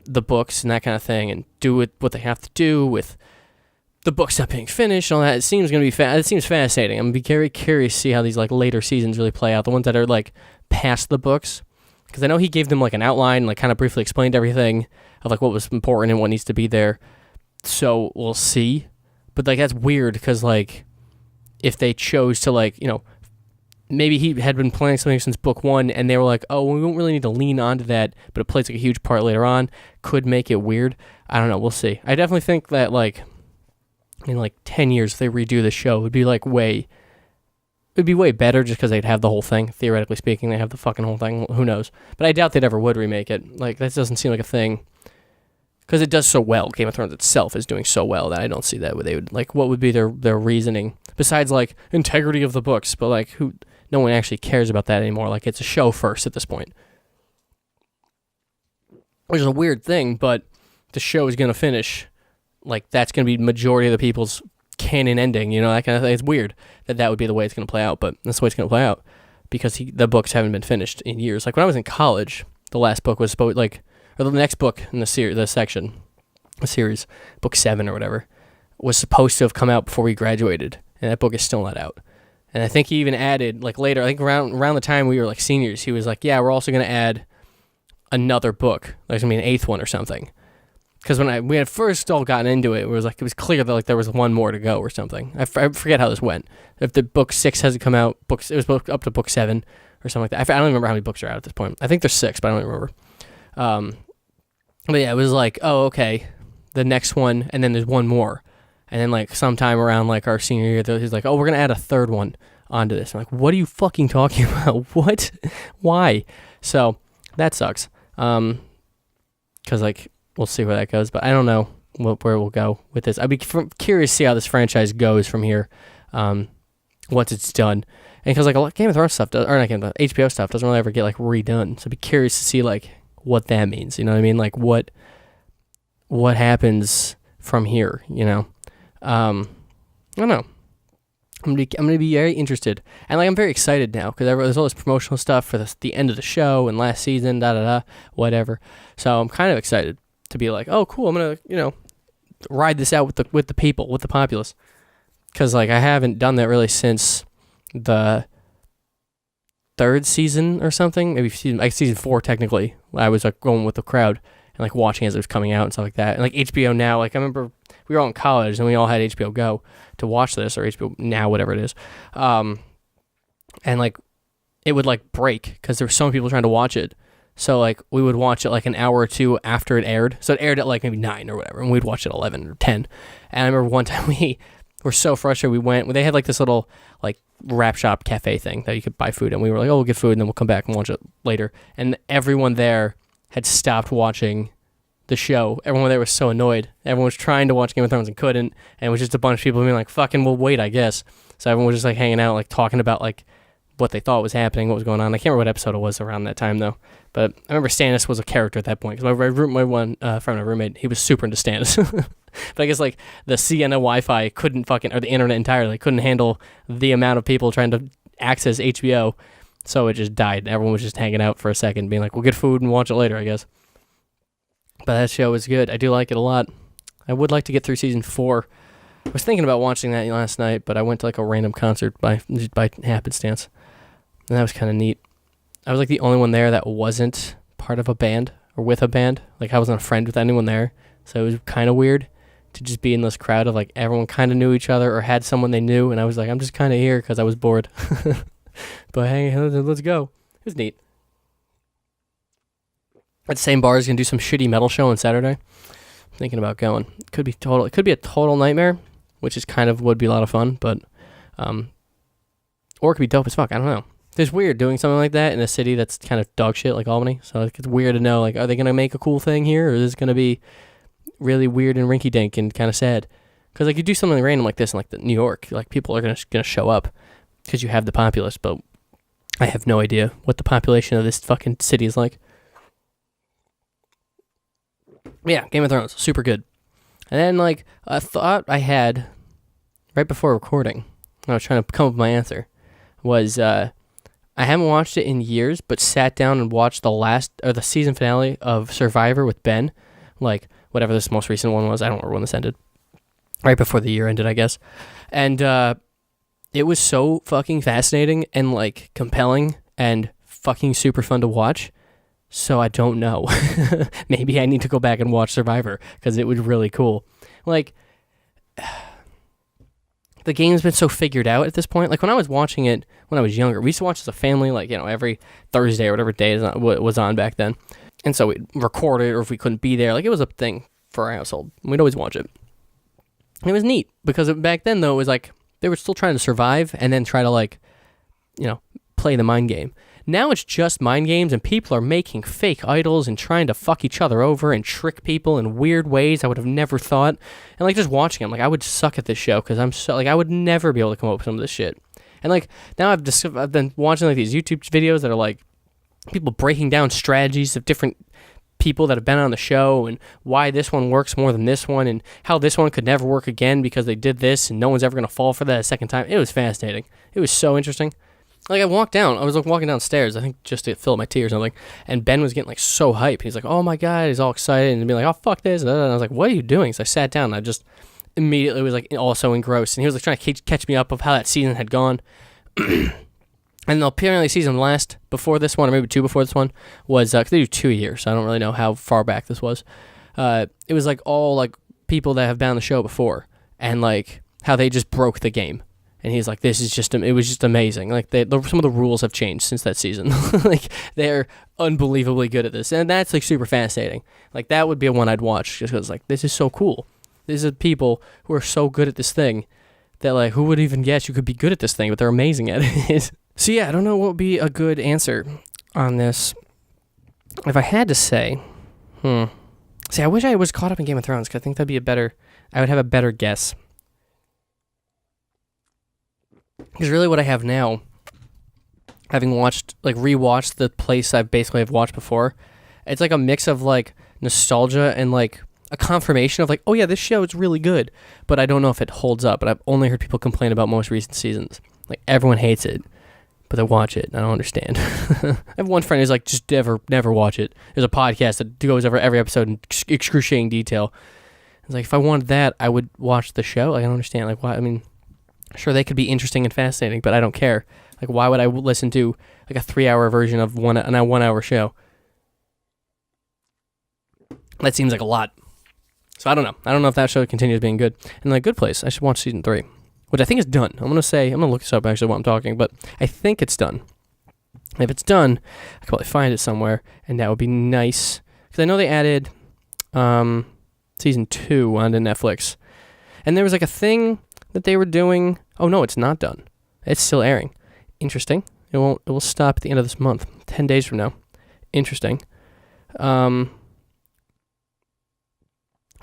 the books and that kind of thing and do what they have to do with the book's not being finished and all that. It seems going to be it seems fascinating. I'm going to be very curious to see how these like later seasons really play out. The ones that are like past the books, because I know he gave them like an outline, like kind of briefly explained everything of like what was important and what needs to be there. So we'll see. But like that's weird because like if they chose to like, maybe he had been planning something since book 1 and they were like, oh, we don't really need to lean onto that, but it plays like a huge part later on, could make it weird. I don't know. We'll see. I definitely think that like in like 10 years if they redo the show, it would be like way better just because they'd have the whole thing. Theoretically speaking, they have the fucking whole thing. Who knows? But I doubt they'd ever would remake it. Like, that doesn't seem like a thing. Because it does so well. Game of Thrones itself is doing so well that I don't see that they would, like, what would be their reasoning? Besides, like, integrity of the books. But, like, no one actually cares about that anymore. Like, it's a show first at this point. Which is a weird thing, but the show is going to finish. Like, that's going to be majority of the people's canon ending, that kind of thing. It's weird that would be the way it's going to play out, but that's the way it's going to play out because the books haven't been finished in years. Like when I was in college, the last book was supposed or the next book in the series, book 7 or whatever, was supposed to have come out before we graduated, and that book is still not out. And I think he even added like later, I think around the time we were like seniors, he was like, yeah, we're also going to add another book, like an 8th one or something. Because when we had first all gotten into it, it was clear that like there was one more to go or something. I forget how this went. If the book 6 hasn't come out, it was up to book 7 or something like that. I don't remember how many books are out at this point. I think there's 6, but I don't remember. But yeah, it was like, oh, okay, the next one, and then there's one more. And then like sometime around like our senior year, he's like, oh, we're going to add a 3rd one onto this. I'm like, what are you fucking talking about? What? Why? So that sucks. Because like, we'll see where that goes, but I don't know where we'll go with this. I'd be curious to see how this franchise goes from here once it's done. And because like a lot of Game of Thrones stuff, HBO stuff doesn't really ever get like redone. So I'd be curious to see like what that means. You know what I mean? Like what happens from here, I don't know. I'm gonna be very interested, and like I'm very excited now because there's all this promotional stuff for the end of the show and last season, whatever. So I'm kind of excited to be like, oh, cool. I'm gonna ride this out with the people, with the populace, because like I haven't done that really since the third season or something, maybe season 4 technically. I was like going with the crowd and like watching as it was coming out and stuff like that. And like HBO Now, like I remember we were all in college and we all had HBO Go to watch this, or HBO Now, whatever it is. And like it would like break because there were so many people trying to watch it. So like we would watch it like an hour or two after it aired. So it aired at like maybe 9 or whatever, and we'd watch it at 11 or 10. And I remember one time we were so frustrated. We went. They had like this little like wrap shop cafe thing that you could buy food, and we were like, oh, we'll get food and then we'll come back and watch it later. And everyone there had stopped watching the show. Everyone there was so annoyed. Everyone was trying to watch Game of Thrones and couldn't, and it was just a bunch of people being like, fucking, we'll wait, I guess. So everyone was just like hanging out, like talking about like what they thought was happening, what was going on. I can't remember what episode it was around that time though. But I remember Stannis was a character at that point because my one friend, my roommate, he was super into Stannis. But I guess like the Sienna Wi-Fi couldn't or the internet entirely couldn't handle the amount of people trying to access HBO, so it just died. Everyone was just hanging out for a second, being like, we'll get food and watch it later, I guess. But that show was good. I do like it a lot. I would like to get through season 4. I was thinking about watching that last night, but I went to like a random concert by happenstance, and that was kind of neat. I was like the only one there that wasn't part of a band or with a band. Like I wasn't a friend with anyone there, so it was kind of weird to just be in this crowd of like everyone kind of knew each other or had someone they knew, and I was like, I'm just kind of here because I was bored. But hey, let's go. It was neat. At the same bar is gonna do some shitty metal show on Saturday. I'm thinking about going. It could be a total nightmare, which is kind of would be a lot of fun, but or it could be dope as fuck. I don't know. It's weird doing something like that in a city that's kind of dog shit like Albany. So it's weird to know, like, are they gonna make a cool thing here, or is this gonna be really weird and rinky-dink and kind of sad? Because like you do something random like this in like New York, like people are gonna show up because you have the populace, but I have no idea what the population of this fucking city is like. Yeah, Game of Thrones, super good. And then like a thought I had right before recording, when I was trying to come up with my answer, was I haven't watched it in years, but sat down and watched the season finale of Survivor with Ben, like whatever this most recent one was. I don't remember when this ended. Right before the year ended, I guess. And it was so fucking fascinating and like compelling and fucking super fun to watch. So I don't know. Maybe I need to go back and watch Survivor because it was really cool. Like, the game's been so figured out at this point. Like when I was watching it when I was younger, we used to watch as a family, like, every Thursday or whatever day was on back then. And so we'd record it, or if we couldn't be there, like it was a thing for our household. We'd always watch it. And it was neat because back then though, it was like they were still trying to survive and then try to like, play the mind game. Now it's just mind games, and people are making fake idols and trying to fuck each other over and trick people in weird ways I would have never thought. And like just watching them, like I would suck at this show because I'm so like I would never be able to come up with some of this shit. And like now I've been watching like these YouTube videos that are like people breaking down strategies of different people that have been on the show and why this one works more than this one and how this one could never work again because they did this and no one's ever gonna fall for that a second time. It was fascinating. It was so interesting. Like, I was like walking downstairs, I think just to fill up my tea or something, and Ben was getting like so hyped. He's like, oh my God, he's all excited, and being like, oh fuck this, and I was like, what are you doing? So I sat down, and I just immediately was like also engrossed, and he was like trying to catch me up of how that season had gone. And the apparently season last before this one, or maybe 2 before this one, was, because they do 2 a year, so I don't really know how far back this was. It was like all like people that have been on the show before, and like how they just broke the game. And he's like, it was just amazing. Like, some of the rules have changed since that season. Like, they're unbelievably good at this. And that's, like, super fascinating. Like, that would be a one I'd watch just because, like, this is so cool. These are people who are so good at this thing that, like, who would even guess you could be good at this thing, but they're amazing at it. So, yeah, I don't know what would be a good answer on this. If I had to say, See, I wish I was caught up in Game of Thrones because I think I would have a better guess. Because really what I have now, having rewatched the place I've watched before, it's like a mix of like nostalgia and like a confirmation of like, oh yeah, this show is really good, but I don't know if it holds up. But I've only heard people complain about most recent seasons. Like everyone hates it, but they watch it. And I don't understand. I have one friend who's like, just never watch it. There's a podcast that goes over every episode in excruciating detail. It's like, if I wanted that, I would watch the show. Like, I don't understand. Like, why? I mean, sure, they could be interesting and fascinating, but I don't care. Like, why would I listen to like a 3-hour version of a 1 hour show? That seems like a lot. So I don't know. I don't know if that show continues being good. And like Good Place, I should watch season 3, which I think is done. I'm going to look this up actually while I'm talking, but I think it's done. If it's done, I could probably find it somewhere, and that would be nice. Because I know they added season 2 onto Netflix. And there was like a thing that they were doing. Oh no, it's not done. It's still airing. Interesting. It will stop at the end of this month, 10 days from now. Interesting.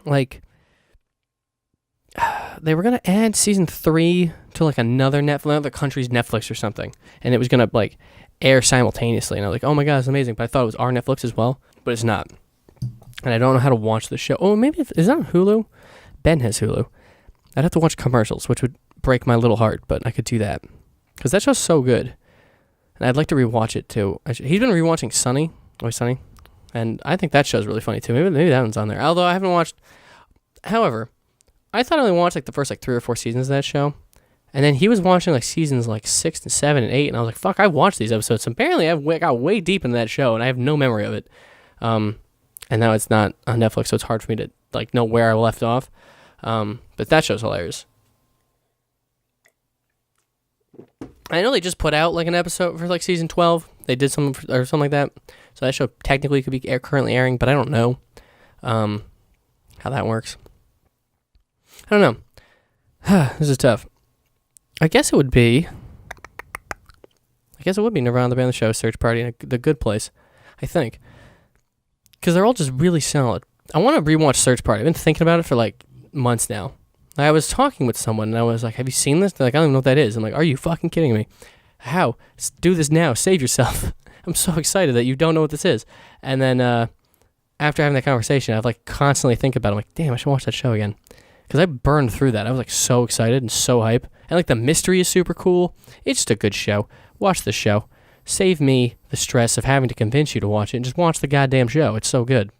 Like, they were gonna add season 3 to like another country's Netflix or something, and it was gonna like air simultaneously. And I was like, oh my god, it's amazing. But I thought it was our Netflix as well, but it's not. And I don't know how to watch the show. Oh, maybe is that on Hulu? Ben has Hulu. I'd have to watch commercials, which would break my little heart, but I could do that because that show's so good, and I'd like to rewatch it too. He's been rewatching Sunny, Always Sunny, and I think that show's really funny too. Maybe that one's on there. Although I haven't watched. However, I thought I only watched like the first like 3 or 4 seasons of that show, and then he was watching like seasons like 6 and 7 and 8, and I was like, "Fuck, I've watched these episodes." So apparently, I got way deep into that show, and I have no memory of it. And now it's not on Netflix, so it's hard for me to like know where I left off. But that show's hilarious. I know they just put out like an episode for like season 12. They did something or something like that. So that show technically could be currently airing, but I don't know how that works. I don't know. This is tough. I guess it would be Nirvana, the Band, the Show, Search Party, and The Good Place, I think. Because they're all just really solid. I want to rewatch Search Party. I've been thinking about it for like months now. I was talking with someone, and I was like, have you seen this? They're like, I don't even know what that is. I'm like, are you fucking kidding me? How? Do this now. Save yourself. I'm so excited that you don't know what this is. And then after having that conversation, I've like constantly think about it. I'm like, damn, I should watch that show again. Because I burned through that. I was like so excited and so hype. And like the mystery is super cool. It's just a good show. Watch the show. Save me the stress of having to convince you to watch it, and just watch the goddamn show. It's so good.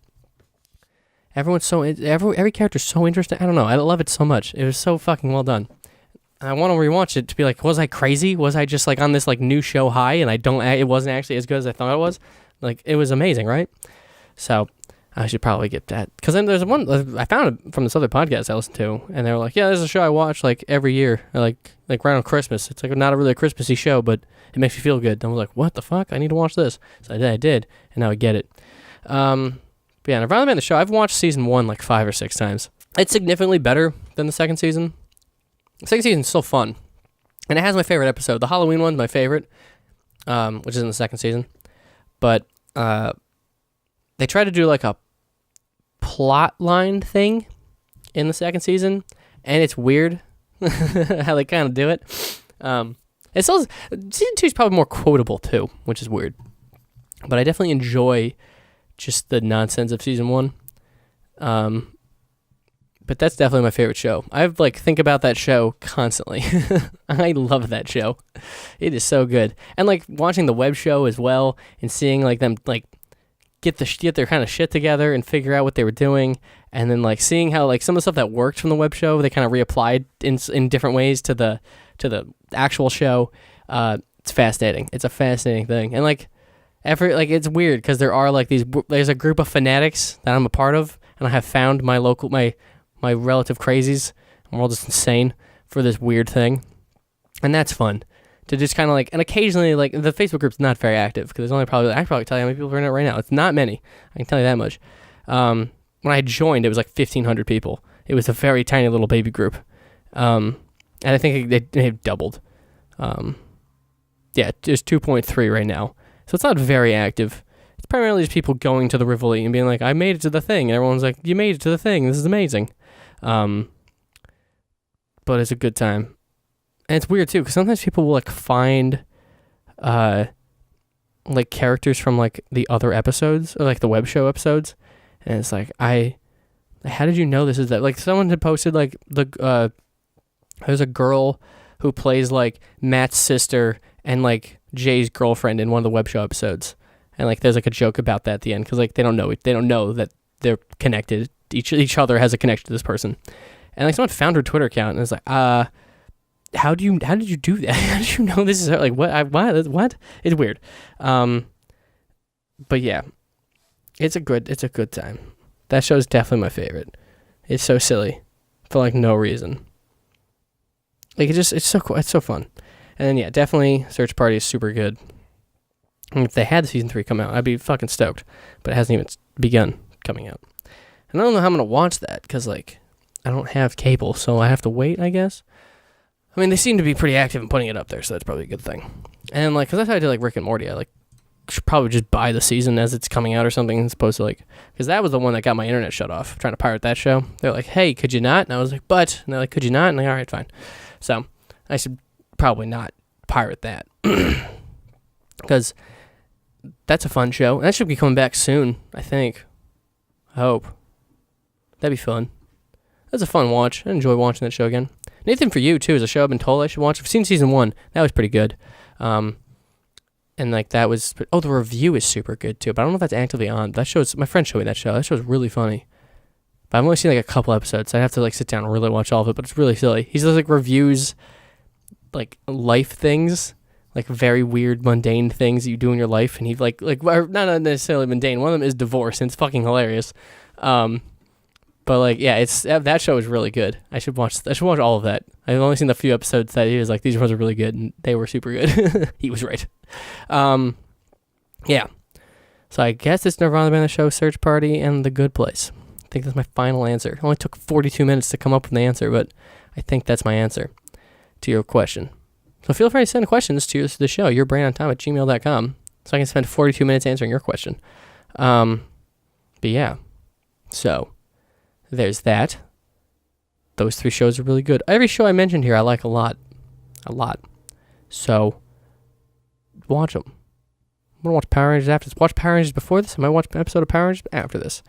Every character's so interesting. I don't know. I love it so much. It was so fucking well done. I want to rewatch it to be like, was I crazy? Was I just like on this like new show high, and it wasn't actually as good as I thought it was? Like, it was amazing, right? So I should probably get that. Because then there's one, I found it from this other podcast I listened to, and they were like, yeah, there's a show I watch like every year, like around Christmas. It's like not really a Christmassy show, but it makes me feel good. And I was like, what the fuck? I need to watch this. So I did, and now I get it. But yeah, Nirvana, the Band, the Show, I've watched season 1 like 5 or 6 times. It's significantly better than the second season. The second season's still fun. And it has my favorite episode. The Halloween one's my favorite, which is in the second season. But they try to do like a plot line thing in the second season, and it's weird how they kind of do it. It still season 2 is probably more quotable too, which is weird. But I definitely enjoy just the nonsense of season 1. But that's definitely my favorite show. I've like think about that show constantly. I love that show. It is so good. And like watching the web show as well, and seeing like them like get their kind of shit together and figure out what they were doing, and then like seeing how like some of the stuff that worked from the web show they kind of reapplied in different ways to the actual show. It's fascinating. It's a fascinating thing. And like it's weird because there are like there's a group of fanatics that I'm a part of, and I have found my relative crazies, and we're all just insane for this weird thing. And that's fun to just kind of like, and occasionally like the Facebook group's not very active because there's only I can probably tell you how many people are in it right now. It's not many. I can tell you that much. When I joined, it was like 1,500 people. It was a very tiny little baby group. And I think they've doubled. Yeah, there's 2.3 right now. So it's not very active. It's primarily just people going to the Rivoli and being like, I made it to the thing. And everyone's like, you made it to the thing. This is amazing. But it's a good time. And it's weird too, because sometimes people will like find like characters from like the other episodes or like the web show episodes. And it's like, I How did you know this is that? Like, someone had posted, like, there's a girl who plays, like, Matt's sister and, like, Jay's girlfriend in one of the web show episodes. And, like, there's, like, a joke about that at the end, because, like, they don't know that they're connected. Each other has a connection to this person. And, like, someone found her Twitter account and was like, how did you do that? How did you know this is her? Like, what? It's weird. But yeah, it's a good time. That show is definitely my favorite. It's so silly for like no reason. Like it's so cool. It's so fun. And then yeah, definitely Search Party is super good. And if they had the season 3 come out, I'd be fucking stoked. But it hasn't even begun coming out. And I don't know how I'm gonna watch that because like I don't have cable, so I have to wait, I guess. I mean, they seem to be pretty active in putting it up there, so that's probably a good thing. And like, cause that's how I did like Rick and Morty. I like should probably just buy the season as it's coming out or something, as opposed to like, because that was the one that got my internet shut off. Trying to pirate that show, they're like, "Hey, could you not?" And I was like, "But," and they're like, "Could you not?" And I'm like, "All right, fine." So I should probably not pirate that because that's a fun show. And that should be coming back soon, I think. I hope. That'd be fun. That's a fun watch. I enjoy watching that show again. Nathan For You, too, is a show I've been told I should watch. I've seen season 1. That was pretty good. And, like, that was... Oh, the review is super good, too. But I don't know if that's actively on. That show's... My friend showed me that show. That show's really funny. But I've only seen, like, a couple episodes. So I'd have to, like, sit down and really watch all of it. But it's really silly. He does, like, reviews, like, life things. Like, very weird, mundane things that you do in your life. And he, like not necessarily mundane. One of them is divorce. And it's fucking hilarious. But like, yeah, that show is really good. I should watch all of that. I've only seen the few episodes that he was like, these ones are really good, and they were super good. He was right. Yeah. So I guess it's Nirvana Band, the show, Search Party, and The Good Place. I think that's my final answer. It only took 42 minutes to come up with an answer, but I think that's my answer to your question. So feel free to send questions to the show, yourbrainontom@gmail.com, so I can spend 42 minutes answering your question. But yeah. So there's that. Those 3 shows are really good. Every show I mentioned here I like a lot. So watch them. I'm going to watch Power Rangers after this. Watch Power Rangers before this. I might watch an episode of Power Rangers after this.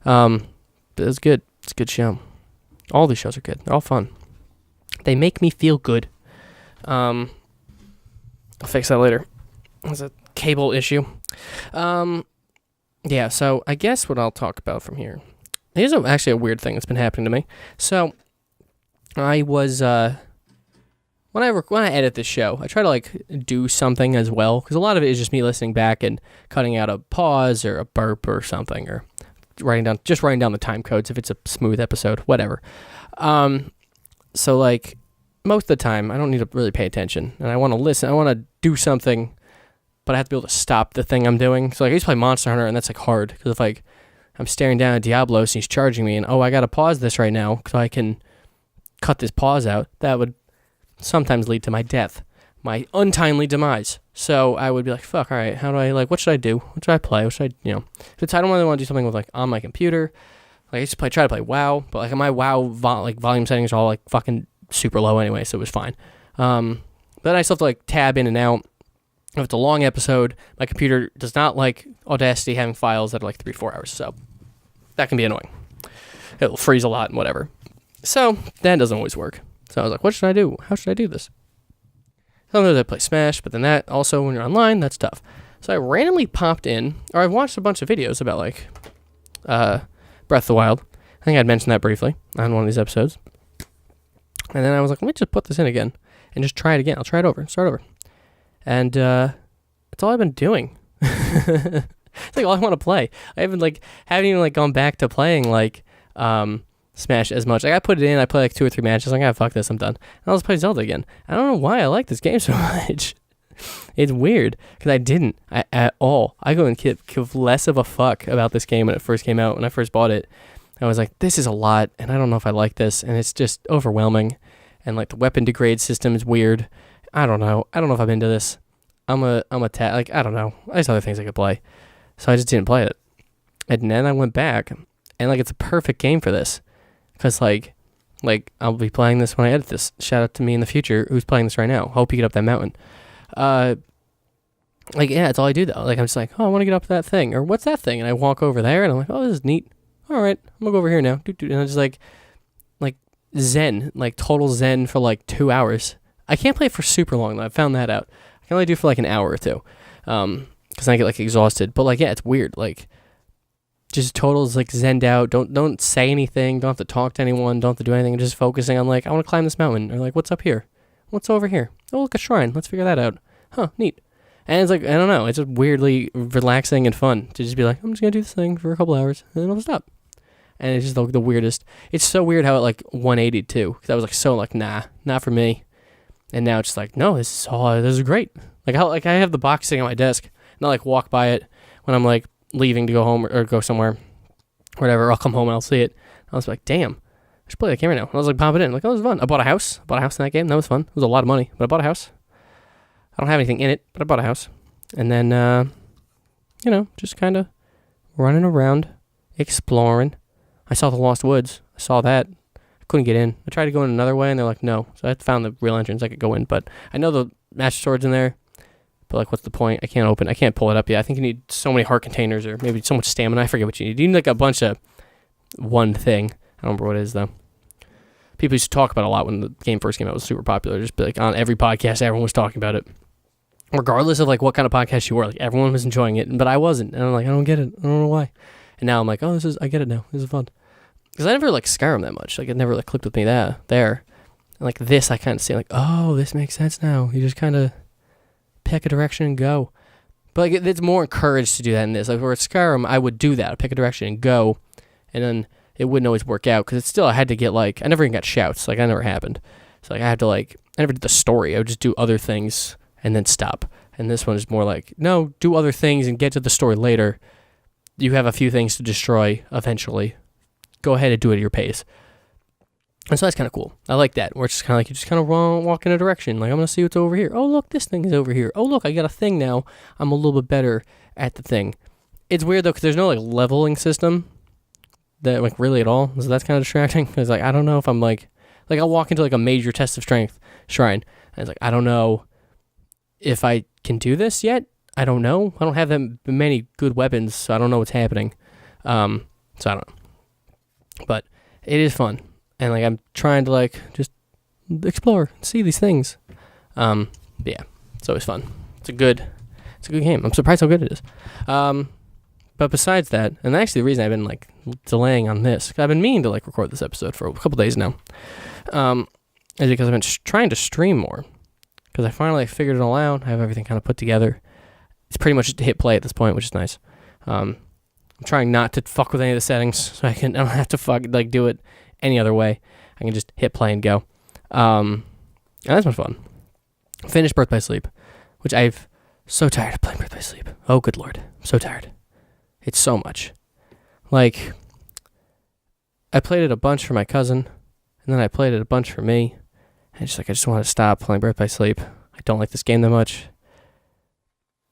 But it's good. It's a good show. All these shows are good. They're all fun. They make me feel good. I'll fix that later. It's a cable issue. Yeah, so I guess what I'll talk about from here. Here's actually a weird thing that's been happening to me. So, I was, when I edit this show, I try to, like, do something as well, because a lot of it is just me listening back and cutting out a pause or a burp or something, or writing down the time codes if it's a smooth episode, whatever. So, like, most of the time, I don't need to really pay attention, and I want to listen, I want to do something, but I have to be able to stop the thing I'm doing. So, like, I used to play Monster Hunter, and that's, like, hard, because if, like, I'm staring down at Diablos and he's charging me and, I got to pause this right now so I can cut this pause out, that would sometimes lead to my death, my untimely demise. So I would be like, fuck, all right, how do I, like, what should I do? What should I play? What should I, if it's, I don't really want to do something with, like, on my computer. Like, I used to try to play WoW, but, like, my WoW, volume settings are all, like, fucking super low anyway, so it was fine. But I still have to, like, tab in and out. If it's a long episode, my computer does not like Audacity having files that are like 3-4 hours, so that can be annoying. It'll freeze a lot and whatever. So that doesn't always work. So I was like, what should I do? How should I do this? Sometimes I play Smash, but then that also, when you're online, that's tough. So I randomly popped in, or I watched a bunch of videos about like Breath of the Wild. I think I'd mentioned that briefly on one of these episodes. And then I was like, let me just put this in again and just try it again. I'll try it over, start over. And that's all I've been doing. It's like all I want to play. I haven't even gone back to playing like Smash as much. Like I put it in, I play like 2 or 3 matches. Like, fuck this, I'm done. And I'll just play Zelda again. I don't know why I like this game so much. It's weird because I didn't at all. I go and give less of a fuck about this game when it first came out. When I first bought it, I was like, this is a lot, and I don't know if I like this, and it's just overwhelming. And like the weapon degrade system is weird. I don't know if I'm into this. I don't know. There's other things I could play. So I just didn't play it. And then I went back, and like it's a perfect game for this. Because like I'll be playing this when I edit this. Shout out to me in the future who's playing this right now. Hope you get up that mountain. It's all I do though. Like I'm just like, I want to get up that thing. Or what's that thing? And I walk over there, and I'm like, this is neat. all right, I'm gonna go over here now. And I just like zen, like total zen for like 2 hours. I can't play it for super long though. I found that out. I can only do it for like an hour or two, because I get like exhausted. But like, yeah, it's weird. Like, just totals like zenned out. Don't say anything. Don't have to talk to anyone. Don't have to do anything. Just focusing on like, I want to climb this mountain, or like, what's up here? What's over here? Oh, look, a shrine. Let's figure that out. Huh, neat. And it's like, I don't know. It's just weirdly relaxing and fun to just be like, I'm just gonna do this thing for a couple hours and then I'll stop. And it's just the weirdest. It's so weird how it like 180 too. Because I was like so like, nah, not for me. And now it's just like, no, this is great. Like how like I have the box sitting on my desk, and I like walk by it when I'm like leaving to go home or go somewhere, whatever. I'll come home and I'll see it. I was like, damn, I should play the game right now. I was like, pop it in. Like, oh, this is fun. I bought a house. In that game. That was fun. It was a lot of money, but I bought a house. I don't have anything in it, but I bought a house. And then, just kind of running around, exploring. I saw the Lost Woods. I saw that. I couldn't get in. I tried to go in another way, and they're like, no. So I found the real entrance. I could go in, but I know the Master Sword's in there. But like, what's the point? I can't pull it up yet. I think you need so many heart containers, or maybe so much stamina. I forget what you need. You need like a bunch of one thing. I don't remember what it is though. People used to talk about it a lot when the game first came out. It was super popular. Just be like on every podcast, everyone was talking about it, regardless of like what kind of podcast you were. Like everyone was enjoying it, but I wasn't. And I'm like, I don't get it. I don't know why. And now I'm like, oh, I get it now. This is fun. Because I never like Skyrim that much. Like it never like clicked with me there. And like this, I kind of see like, oh, this makes sense now. You just kind of pick a direction and go. But like it's more encouraged to do that in this. Like where at Skyrim, I would do that. I'd pick a direction and go, and then it wouldn't always work out because it's still I had to get like I never even got shouts. Like that never happened. So like I had to like I never did the story. I would just do other things and then stop. And this one is more like no, do other things and get to the story later. You have a few things to destroy eventually. Go ahead and do it at your pace. And so that's kind of cool. I like that. Where it's just kind of like you just kind of walk in a direction. Like, I'm going to see what's over here. Oh, look, this thing is over here. Oh, look, I got a thing now. I'm a little bit better at the thing. It's weird, though, because there's no, like, leveling system that, like, really at all. So that's kind of distracting. Because, like, I don't know if I'm, like, I'll walk into, like, a major test of strength shrine. And it's like, I don't know if I can do this yet. I don't know. I don't have that many good weapons, so I don't know what's happening. So I don't know. But it is fun. And, like, I'm trying to, like, just explore, see these things. But yeah, it's always fun. It's a good game. I'm surprised how good it is. But besides that, and actually the reason I've been, like, delaying on this, because I've been meaning to, like, record this episode for a couple days now, is because I've been trying to stream more. Because I finally figured it all out. I have everything kind of put together. It's pretty much just hit play at this point, which is nice. I'm trying not to fuck with any of the settings, so I don't have to do it any other way. I can just hit play and go. And that's been fun. Finished Birth by Sleep, which I've so tired of playing Birth by Sleep. Oh, good Lord. I'm so tired. It's so much. Like, I played it a bunch for my cousin, and then I played it a bunch for me. And I just want to stop playing Birth by Sleep. I don't like this game that much.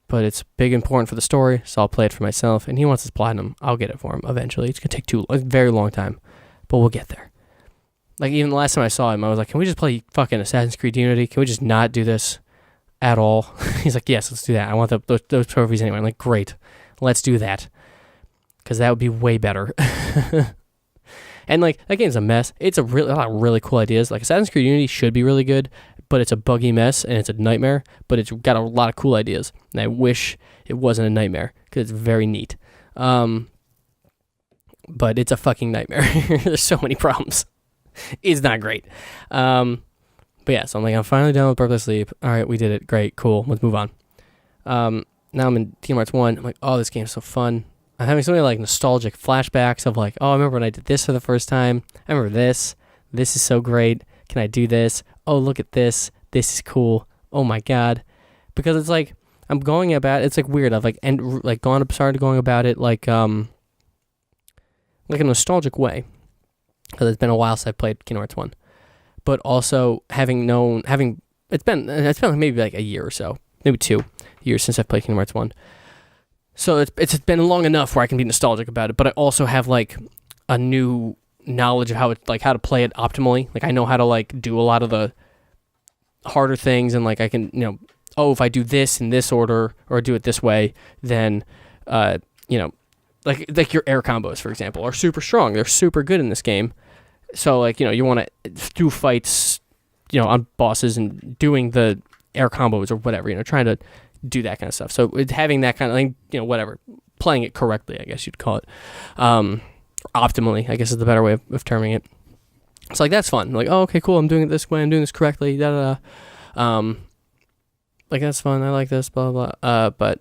But it's big and important for the story, so I'll play it for myself. And he wants his platinum. I'll get it for him eventually. It's going to take a very long time. But we'll get there. Like, even the last time I saw him, I was like, can we just play fucking Assassin's Creed Unity? Can we just not do this at all? He's like, yes, let's do that. I want those trophies anyway. I'm like, great. Let's do that. Because that would be way better. And, like, that game's a mess. It's a lot of really cool ideas. Like, Assassin's Creed Unity should be really good, but it's a buggy mess, and it's a nightmare, but it's got a lot of cool ideas. And I wish it wasn't a nightmare, because it's very neat. But it's a fucking nightmare. There's so many problems. It's not great. But yeah, so I'm finally done with Birth by Sleep. All right, we did it. Great, cool. Let's move on. Now I'm in Kingdom Hearts 1. I'm like, oh, this game's so fun. I'm having so many like nostalgic flashbacks of like, oh, I remember when I did this for the first time. I remember this. This is so great. Can I do this? Oh, look at this. This is cool. Oh my God. Because it's like, I'm going about, it's like weird. I've started going about it like a nostalgic way. Because it's been a while since I played Kingdom Hearts 1. But also it's been maybe like a year or so, maybe 2 years since I've played Kingdom Hearts 1. So it's been long enough where I can be nostalgic about it, but I also have like a new knowledge of how to play it optimally. Like I know how to like do a lot of the harder things, and like I can, if I do this in this order or do it this way, then like like your air combos, for example, are super strong. They're super good in this game. So like, you want to do fights, on bosses and doing the air combos or whatever, trying to do that kind of stuff. So having that kind of thing, whatever, playing it correctly, I guess you'd call it, optimally, I guess is the better way of terming it. So like that's fun. Like, oh, okay, cool. I'm doing it this way. I'm doing this correctly. Da da da. Like that's fun. I like this. Blah blah. But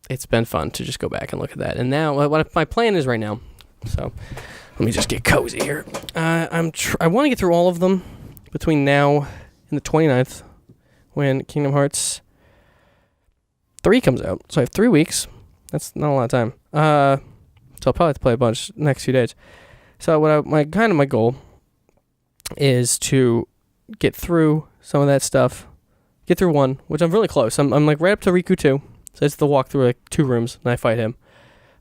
it's been fun to just go back and look at that. And now, what my plan is right now. So let me just get cozy here. I want to get through all of them between now and the 29th, when Kingdom Hearts 3 comes out. So I have 3 weeks. That's not a lot of time. So I'll probably have to play a bunch next few days. So my goal is to get through some of that stuff. Get through 1, which I'm really close. I'm like right up to Riku 2. So it's the walk through like 2 rooms, and I fight him.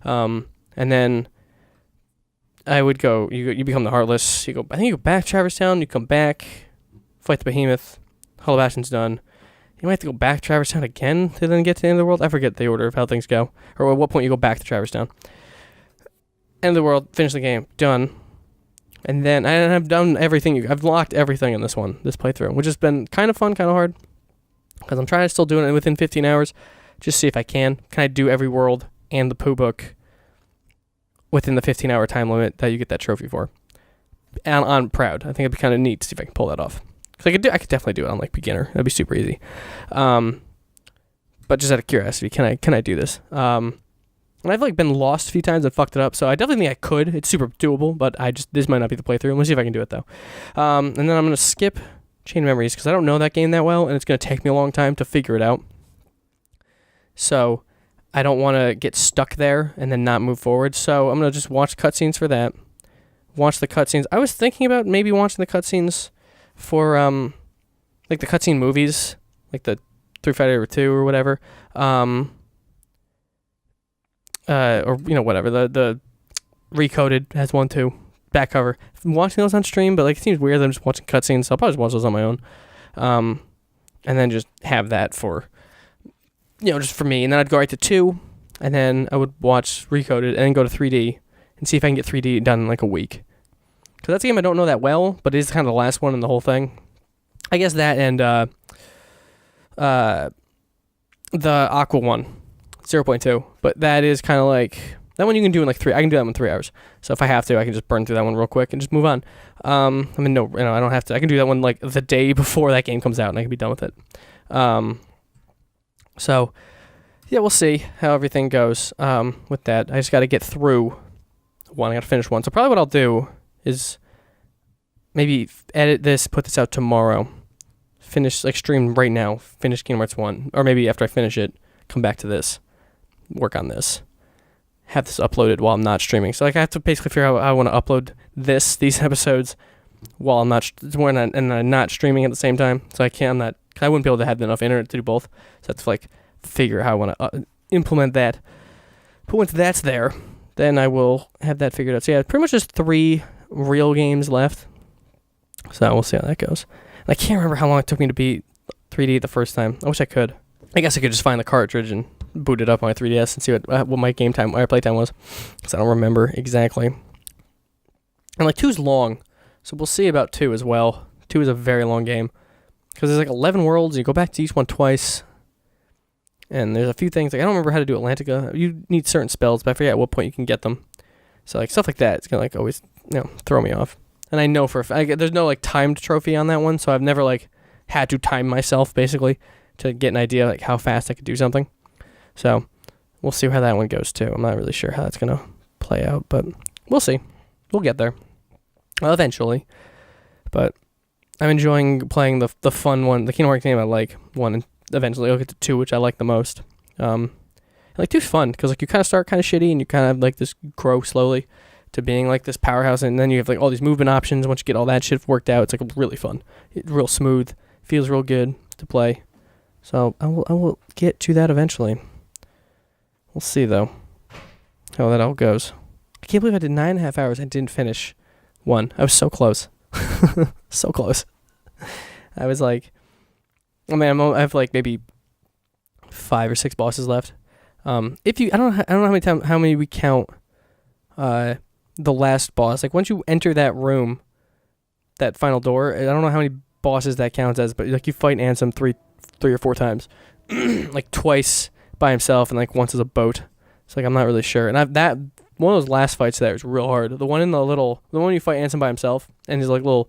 And then I would go. You become the Heartless. I think you go back to Traverse Town. You come back, fight the Behemoth. Hall of Ashen's done. You might have to go back to Traverse Town again to then get to the end of the world. I forget the order of how things go, or at what point you go back to Traverse Town. End of the world. Finish the game. Done. And then I've done everything. I've locked everything in this playthrough, which has been kind of fun, kind of hard, because I'm trying to still do it within 15 hours. Just see if I can. Can I do every world and the Pooh book within the 15-hour time limit that you get that trophy for? And I'm proud. I think it'd be kind of neat to see if I can pull that off. Cause I could definitely do it on like beginner. That'd be super easy. But just out of curiosity, can I do this? And I've like been lost a few times and fucked it up, so I definitely think I could. It's super doable, but this might not be the playthrough. Let's see if I can do it though. And then I'm gonna skip Chain Memories because I don't know that game that well, and it's gonna take me a long time to figure it out. So I don't want to get stuck there and then not move forward. So I'm gonna just watch cutscenes for that. Watch the cutscenes. I was thinking about maybe watching the cutscenes for like the cutscene movies, like the Street Fighter 2 or whatever, or whatever. The Recoded has one too, back cover. I'm watching those on stream, but like it seems weird that I'm just watching cutscenes, so I'll probably just watch those on my own, and then just have that for just for me. And then I'd go right to 2, and then I would watch Recoded and then go to 3D and see if I can get 3D done in like a week. Because that's a game I don't know that well, but it is kind of the last one in the whole thing. I guess that and the Aqua one, 0.2. But that is kind of like, that one you can do in like 3. I can do that one in 3 hours. So if I have to, I can just burn through that one real quick and just move on. I don't have to. I can do that one like the day before that game comes out, and I can be done with it. So, yeah, we'll see how everything goes with that. I just got to get through 1. I got to finish 1. So probably what I'll do is maybe edit this, put this out tomorrow, finish, like stream right now, finish Kingdom Hearts 1, or maybe after I finish it, come back to this, work on this, have this uploaded while I'm not streaming. So like I have to basically figure out how I want to upload these episodes while I'm not, and I'm not streaming at the same time. So I wouldn't be able to have enough internet to do both. So I have to like figure out how I want to implement that. But once that's there, then I will have that figured out. So yeah, pretty much just 3 real games left. So we'll see how that goes. And I can't remember how long it took me to beat 3D the first time. I wish I could. I guess I could just find the cartridge and boot it up on my 3DS and see what my game time or playtime was, because I don't remember exactly. And like 2's long, so we'll see about 2 as well. 2 is a very long game because there's like 11 worlds. You go back to each one twice, and there's a few things like I don't remember how to do Atlantica. You need certain spells, but I forget at what point you can get them. So like stuff like that, it's gonna like always throw me off. And I know for a fact there's no like timed trophy on that one, so I've never like had to time myself basically to get an idea like how fast I could do something. So we'll see how that one goes too. I'm not really sure how that's gonna play out, but we'll see. We'll get there eventually. But I'm enjoying playing the fun one, the Kingdom Hearts game I like 1, and eventually I'll get to 2, which I like the most. Like 2's fun because like you kind of start kind of shitty and you kind of like this grow slowly to being like this powerhouse, and then you have like all these movement options. Once you get all that shit worked out, it's like really fun. It's real smooth, feels real good to play. So I will get to that eventually. We'll see though how that all goes. I can't believe I did 9.5 hours and didn't finish 1. I was so close. So close. I was like, I have like maybe 5 or 6 bosses left. If you, I don't know how many we count. The last boss, like once you enter that room, that final door, I don't know how many bosses that counts as, but like you fight Ansem three or four times, like twice by himself and like once as a boat. It's like I'm not really sure. And that one of those last fights there is real hard. The one you fight Ansem by himself and his like little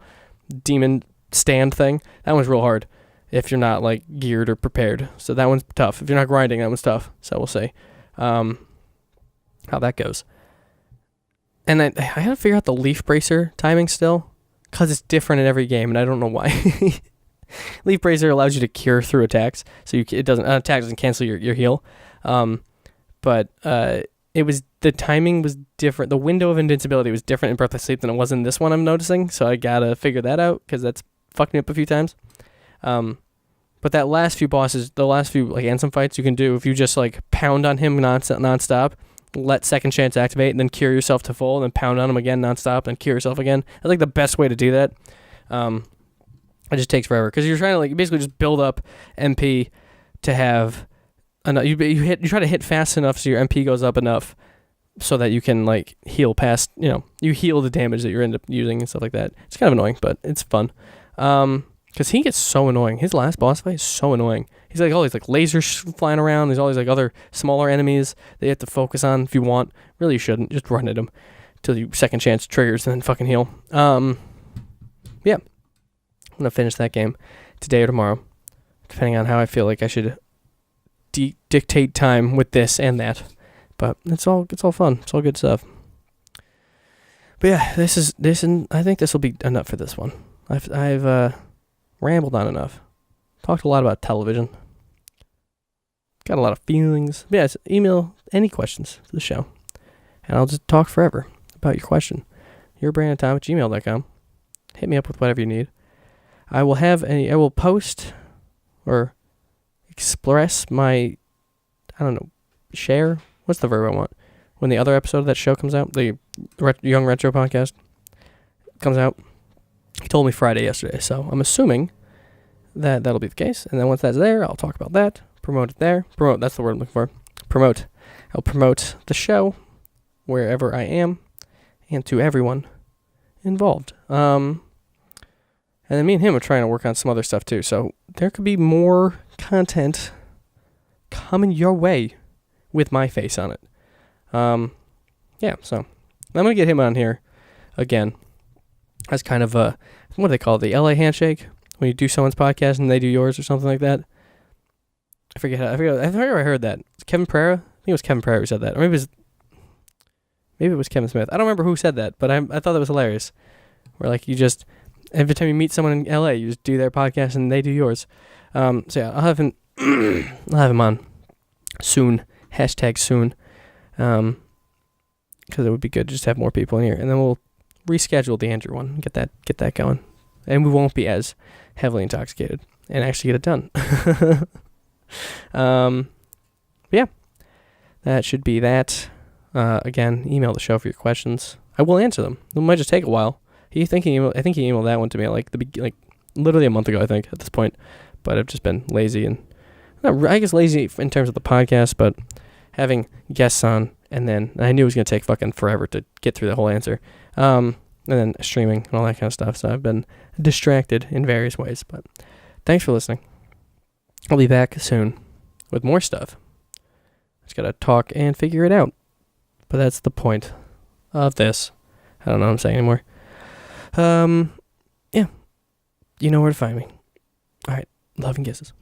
demon stand thing, that one's real hard if you're not like geared or prepared. So that one's tough. If you're not grinding, that one's tough. So we'll see how that goes. And I had to figure out the leaf bracer timing still, because it's different in every game, and I don't know why. Leaf bracer allows you to cure through attacks, so attack doesn't cancel your heal. But the timing was different. The window of invincibility was different in Breath of Sleep than it was in this one. I'm noticing, so I gotta figure that out because that's fucked me up a few times. But that last few bosses, the last few like Ansem fights, you can do if you just like pound on him nonstop. Let second chance activate and then cure yourself to full and then pound on him again nonstop and cure yourself again. That's like the best way to do that. It just takes forever because you're trying to like basically just build up MP to have enough. You try to hit fast enough so your MP goes up enough so that you can like heal past, you heal the damage that you're end up using and stuff like that. It's kind of annoying, but it's fun. Because he gets so annoying. His last boss fight is so annoying. He's like all these like lasers flying around. There's all these like other smaller enemies that you have to focus on if you want. Really, you shouldn't. Just run at him till you second chance triggers and then fucking heal. Yeah. I'm going to finish that game today or tomorrow, depending on how I feel like I should dictate time with this and that. But it's all fun. It's all good stuff. But yeah, this and I think this will be enough for this one. I've rambled on enough. Talked a lot about television. Got a lot of feelings. But yes, email any questions to the show. And I'll just talk forever about your question. Yourbrainontom@gmail.com. Hit me up with whatever you need. I will post or express my, share. What's the verb I want? When the other episode of that show comes out, the Young Retro podcast comes out. He told me Friday yesterday, so I'm assuming that'll be the case. And then once that's there, I'll talk about that. Promote it there. That's the word I'm looking for. Promote. I'll promote the show wherever I am and to everyone involved. And then me and him are trying to work on some other stuff too. So there could be more content coming your way with my face on it. Yeah, so I'm going to get him on here again as kind of a, what do they call it? The LA handshake? When you do someone's podcast and they do yours or something like that. I forget where I heard that. Kevin Pereira? I think it was Kevin Pereira who said that. Or maybe it was Kevin Smith. I don't remember who said that, but I thought that was hilarious. Where like you just, every time you meet someone in LA, you just do their podcast and they do yours. So yeah, I'll have him on soon. #soon. Because it would be good to just have more people in here. And then we'll reschedule the Andrew one and get that going. And we won't be as heavily intoxicated and actually get it done. Yeah, that should be that. Again, email the show for your questions. I will answer them. It might just take a while. I think he emailed that one to me like literally a month ago, I think, at this point. But I've just been lazy and I guess lazy in terms of the podcast, but having guests on and then I knew it was gonna take fucking forever to get through the whole answer. And then streaming and all that kind of stuff. So I've been distracted in various ways. But thanks for listening. I'll be back soon with more stuff. Just gotta talk and figure it out. But that's the point of this. I don't know what I'm saying anymore. Yeah. You know where to find me. Alright. Love and kisses.